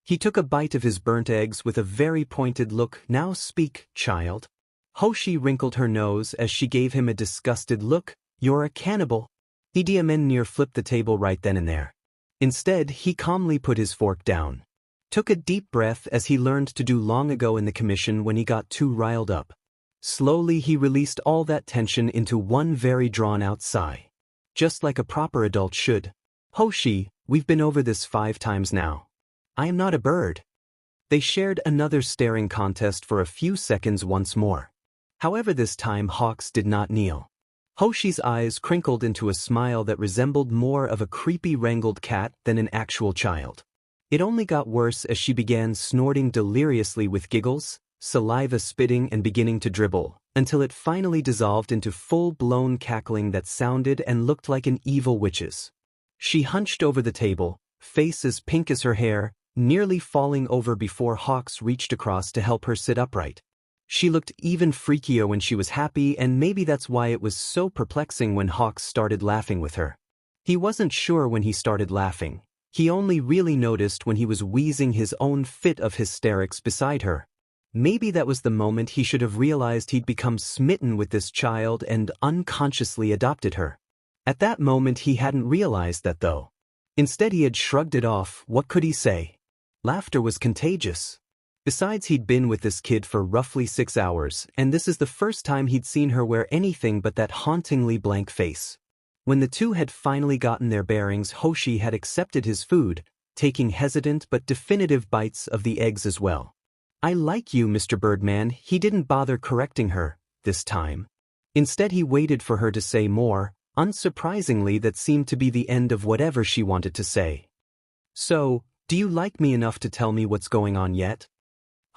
A: He took a bite of his burnt eggs with a very pointed look. Now speak, child. Hoshi wrinkled her nose as she gave him a disgusted look. You're a cannibal. 𝗕𝗏𝗄 flipped the table right then and there. Instead, he calmly put his fork down. Took a deep breath as he learned to do long ago in the commission when he got too riled up. Slowly he released all that tension into one very drawn-out sigh. Just like a proper adult should. Hoshi, we've been over this 5 times now. I am not a bird. They shared another staring contest for a few seconds once more. However, this time Hawks did not kneel. Hoshi's eyes crinkled into a smile that resembled more of a creepy wrangled cat than an actual child. It only got worse as she began snorting deliriously with giggles, saliva spitting and beginning to dribble, until it finally dissolved into full-blown cackling that sounded and looked like an evil witch's. She hunched over the table, face as pink as her hair, nearly falling over before Hawks reached across to help her sit upright. She looked even freakier when she was happy, and maybe that's why it was so perplexing when Hawks started laughing with her. He wasn't sure when he started laughing. He only really noticed when he was wheezing his own fit of hysterics beside her. Maybe that was the moment he should have realized he'd become smitten with this child and unconsciously adopted her. At that moment he hadn't realized that though. Instead he had shrugged it off. What could he say? Laughter was contagious. Besides, he'd been with this kid for roughly 6 hours, and this is the first time he'd seen her wear anything but that hauntingly blank face. When the two had finally gotten their bearings, Hoshi had accepted his food, taking hesitant but definitive bites of the eggs as well. I like you, Mr. Birdman. He didn't bother correcting her, this time. Instead he waited for her to say more. Unsurprisingly, that seemed to be the end of whatever she wanted to say. So, do you like me enough to tell me what's going on yet?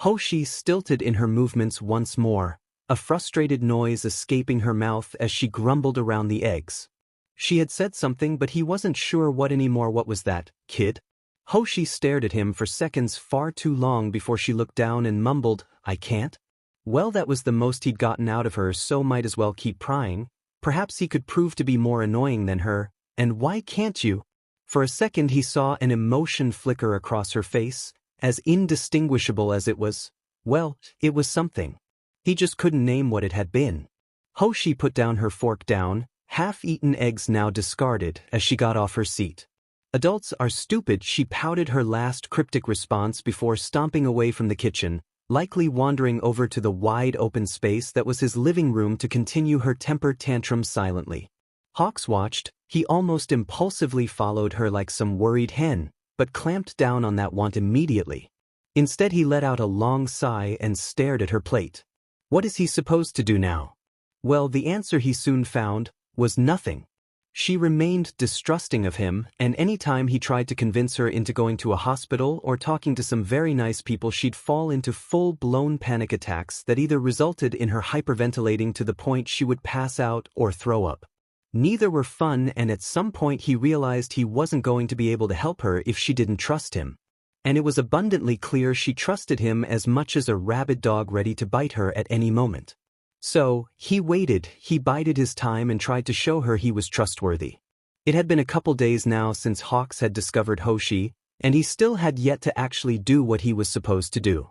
A: Hoshi stilted in her movements once more, a frustrated noise escaping her mouth as she grumbled around the eggs. She had said something, but he wasn't sure what anymore. What was that, kid? Hoshi stared at him for seconds, far too long, before she looked down and mumbled, I can't? Well, that was the most he'd gotten out of her, so might as well keep prying. Perhaps he could prove to be more annoying than her. And why can't you? For a second he saw an emotion flicker across her face, as indistinguishable as it was. Well, it was something. He just couldn't name what it had been. Hoshi put down her fork down, half-eaten eggs now discarded, as she got off her seat. Adults are stupid, she pouted her last cryptic response before stomping away from the kitchen, likely wandering over to the wide open space that was his living room to continue her temper tantrum silently. Hawks watched. He almost impulsively followed her like some worried hen, but clamped down on that want immediately. Instead he let out a long sigh and stared at her plate. What is he supposed to do now? Well, the answer he soon found was nothing. She remained distrusting of him, and any time he tried to convince her into going to a hospital or talking to some very nice people, she'd fall into full-blown panic attacks that either resulted in her hyperventilating to the point she would pass out or throw up. Neither were fun, and at some point he realized he wasn't going to be able to help her if she didn't trust him. And it was abundantly clear she trusted him as much as a rabid dog ready to bite her at any moment. So, he waited, he bided his time and tried to show her he was trustworthy. It had been a couple days now since Hawks had discovered Hoshi, and he still had yet to actually do what he was supposed to do.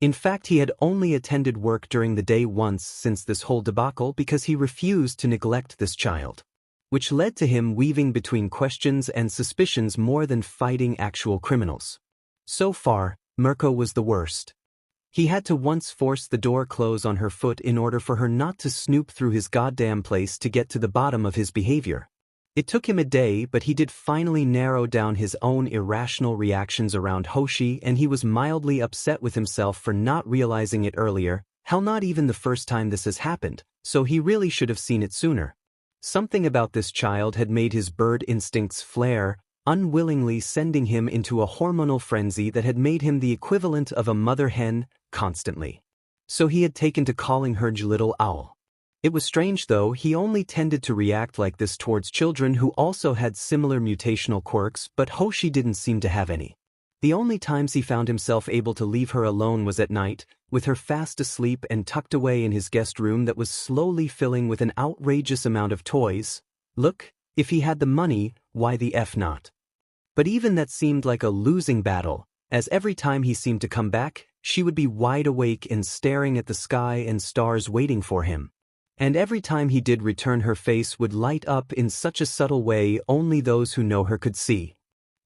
A: In fact, he had only attended work during the day once since this whole debacle because he refused to neglect this child. Which led to him weaving between questions and suspicions more than fighting actual criminals. So far, 𝗵𝗲 was the worst. He had to once force the door close on her foot in order for her not to snoop through his goddamn place to get to the bottom of his behavior. It took him a day, but he did finally narrow down his own irrational reactions around Hoshi, and he was mildly upset with himself for not realizing it earlier. Hell, not even the first time this has happened, so he really should have seen it sooner. Something about this child had made his bird instincts flare, unwillingly sending him into a hormonal frenzy that had made him the equivalent of a mother hen, constantly. So he had taken to calling her little owl. It was strange though, he only tended to react like this towards children who also had similar mutational quirks, but Hoshi didn't seem to have any. The only times he found himself able to leave her alone was at night, with her fast asleep and tucked away in his guest room that was slowly filling with an outrageous amount of toys. Look, if he had the money, why the F not? But even that seemed like a losing battle, as every time he seemed to come back, she would be wide awake and staring at the sky and stars waiting for him. And every time he did return, her face would light up in such a subtle way only those who know her could see.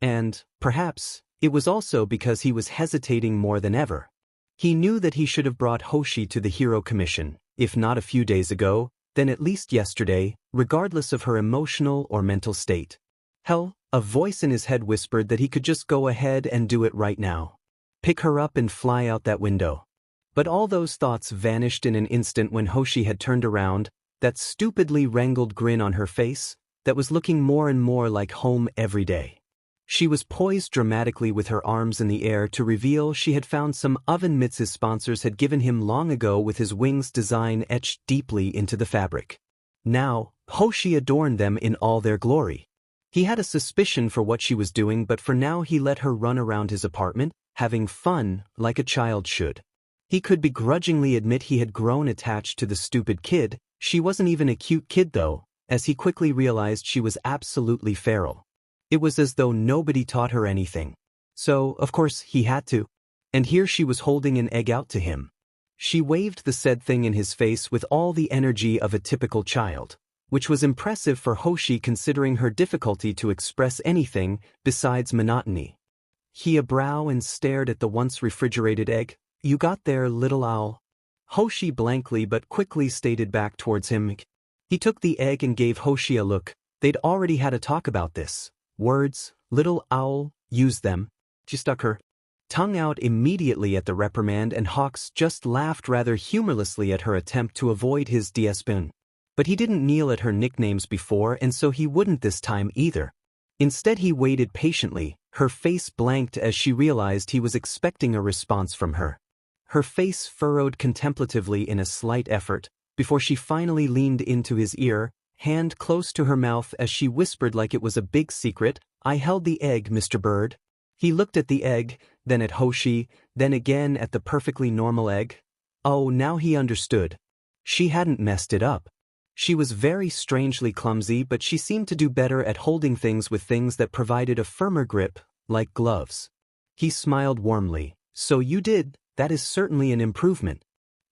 A: And, perhaps, it was also because he was hesitating more than ever. He knew that he should have brought Hoshi to the hero commission, if not a few days ago, then at least yesterday, regardless of her emotional or mental state. Hell, a voice in his head whispered that he could just go ahead and do it right now. Pick her up and fly out that window. But all those thoughts vanished in an instant when Hoshi had turned around, that stupidly wrangled grin on her face, that was looking more and more like home every day. She was poised dramatically with her arms in the air to reveal she had found some oven mitts his sponsors had given him long ago, with his wings design etched deeply into the fabric. Now, Hoshi adorned them in all their glory. He had a suspicion for what she was doing, but for now he let her run around his apartment, having fun like a child should. He could begrudgingly admit he had grown attached to the stupid kid. She wasn't even a cute kid though, as he quickly realized she was absolutely feral. It was as though nobody taught her anything. So, of course, he had to. And here she was holding an egg out to him. She waved the said thing in his face with all the energy of a typical child, which was impressive for Hoshi considering her difficulty to express anything besides monotony. He a brow and stared at the once refrigerated egg. You got there, little owl. Hoshi blankly but quickly stated back towards him. He took the egg and gave Hoshi a look. They'd already had a talk about this. Words, little owl, use them. She stuck her tongue out immediately at the reprimand, and Hawks just laughed rather humorlessly at her attempt to avoid his 𝗬𝗲𝗏. But he didn't kneel at her nicknames before, and so he wouldn't this time either. Instead he waited patiently, her face blanked as she realized he was expecting a response from her. Her face furrowed contemplatively in a slight effort, before she finally leaned into his ear, hand close to her mouth as she whispered like it was a big secret, I held the egg, Mr. Bird. He looked at the egg, then at Hoshi, then again at the perfectly normal egg. Oh, now he understood. She hadn't messed it up. She was very strangely clumsy, but she seemed to do better at holding things with things that provided a firmer grip, like gloves. He smiled warmly. So you did. That is certainly an improvement.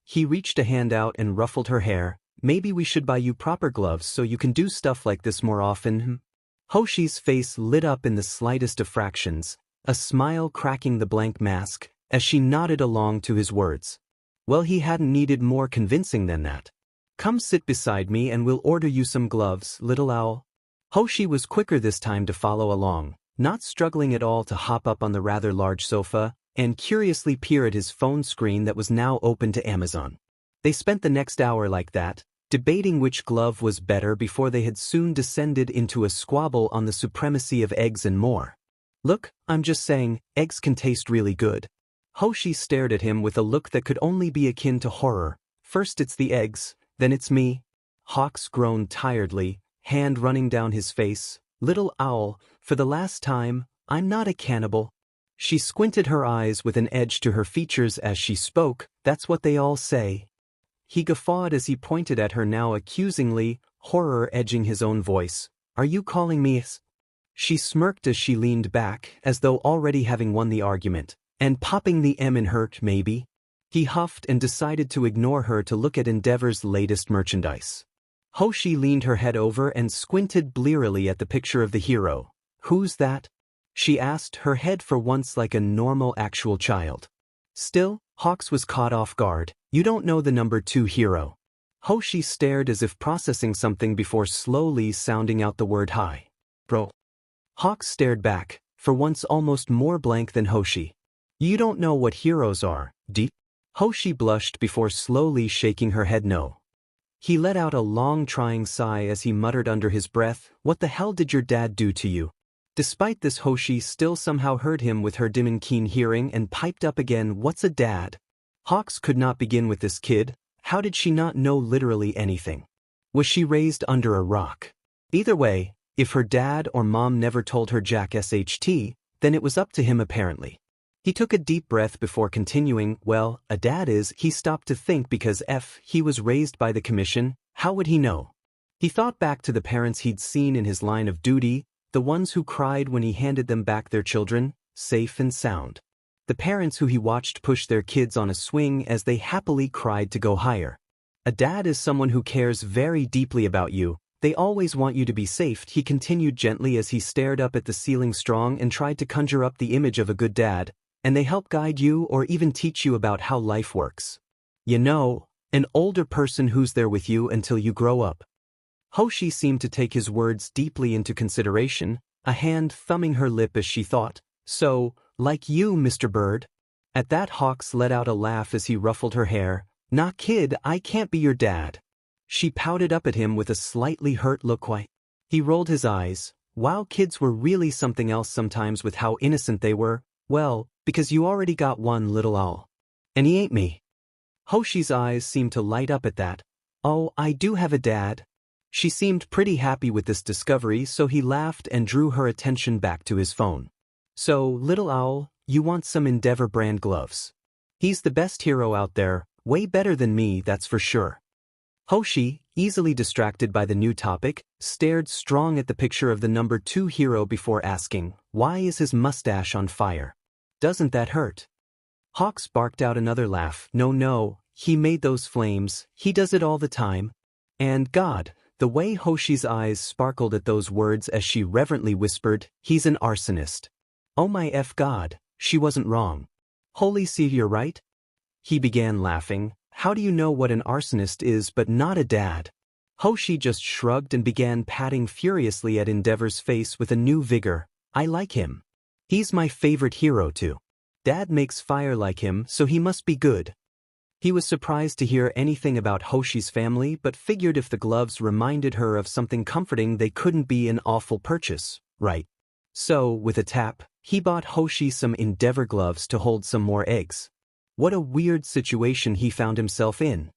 A: He reached a hand out and ruffled her hair. Maybe we should buy you proper gloves so you can do stuff like this more often. Hoshi's face lit up in the slightest of fractions, a smile cracking the blank mask, as she nodded along to his words. Well, he hadn't needed more convincing than that. Come sit beside me and we'll order you some gloves, little owl. Hoshi was quicker this time to follow along, not struggling at all to hop up on the rather large sofa and curiously peer at his phone screen that was now open to Amazon. They spent the next hour like that, debating which glove was better before they had soon descended into a squabble on the supremacy of eggs and more. Look, I'm just saying, eggs can taste really good. Hoshi stared at him with a look that could only be akin to horror. First it's the eggs, then it's me. Hawks groaned tiredly, hand running down his face. Little owl, for the last time, I'm not a cannibal. She squinted her eyes with an edge to her features as she spoke. That's what they all say. He guffawed as he pointed at her now accusingly, horror edging his own voice. Are you calling me 𝗧𝗏? She smirked as she leaned back, as though already having won the argument. And popping the M in hurt, maybe? He huffed and decided to ignore her to look at Endeavor's latest merchandise. Hoshi leaned her head over and squinted blearily at the picture of the hero. Who's that? She asked, her head for once like a normal actual child. Still, Hawks was caught off guard. You don't know the number 2 hero. Hoshi stared as if processing something before slowly sounding out the word hi. Bro. Hawks stared back, for once almost more blank than Hoshi. You don't know what heroes are, d? Hoshi blushed before slowly shaking her head no. He let out a long trying sigh as he muttered under his breath, what the hell did your dad do to you? Despite this, Hoshi still somehow heard him with her dim and keen hearing and piped up again, what's a dad? Hawks could not begin with this kid. How did she not know literally anything? Was she raised under a rock? Either way, if her dad or mom never told her Jack SHT, then it was up to him apparently. He took a deep breath before continuing, well, a dad is, he stopped to think because he was raised by the commission, how would he know? He thought back to the parents he'd seen in his line of duty, the ones who cried when he handed them back their children, safe and sound. The parents who he watched push their kids on a swing as they happily cried to go higher. A dad is someone who cares very deeply about you. They always want you to be safe, he continued gently as he stared up at the ceiling strong and tried to conjure up the image of a good dad, and they help guide you or even teach you about how life works. You know, an older person who's there with you until you grow up. Hoshi seemed to take his words deeply into consideration, a hand thumbing her lip as she thought, so, like you, Mr. Bird. At that, Hawks let out a laugh as he ruffled her hair, nah kid, I can't be your dad. She pouted up at him with a slightly hurt look. Why? He rolled his eyes. Wow, kids were really something else sometimes with how innocent they were. Well, because you already got one little owl. And he ain't me. Hoshi's eyes seemed to light up at that. Oh, I do have a dad. She seemed pretty happy with this discovery, so he laughed and drew her attention back to his phone. So, little owl, you want some Endeavor brand gloves. He's the best hero out there, way better than me, that's for sure. Hoshi, easily distracted by the new topic, stared strong at the picture of the number 2 hero before asking, why is his mustache on fire? Doesn't that hurt? Hawks barked out another laugh. No, he made those flames, he does it all the time. And God, the way Hoshi's eyes sparkled at those words as she reverently whispered, he's an arsonist. Oh my God, she wasn't wrong. Holy see, you're right? He began laughing. How do you know what an arsonist is but not a dad? Hoshi just shrugged and began patting furiously at Endeavor's face with a new vigor. I like him. He's my favorite hero too. Dad makes fire like him, so he must be good. He was surprised to hear anything about Hoshi's family, but figured if the gloves reminded her of something comforting they couldn't be an awful purchase, right? So, with a tap, he bought Hoshi some Endeavor gloves to hold some more eggs. What a weird situation he found himself in.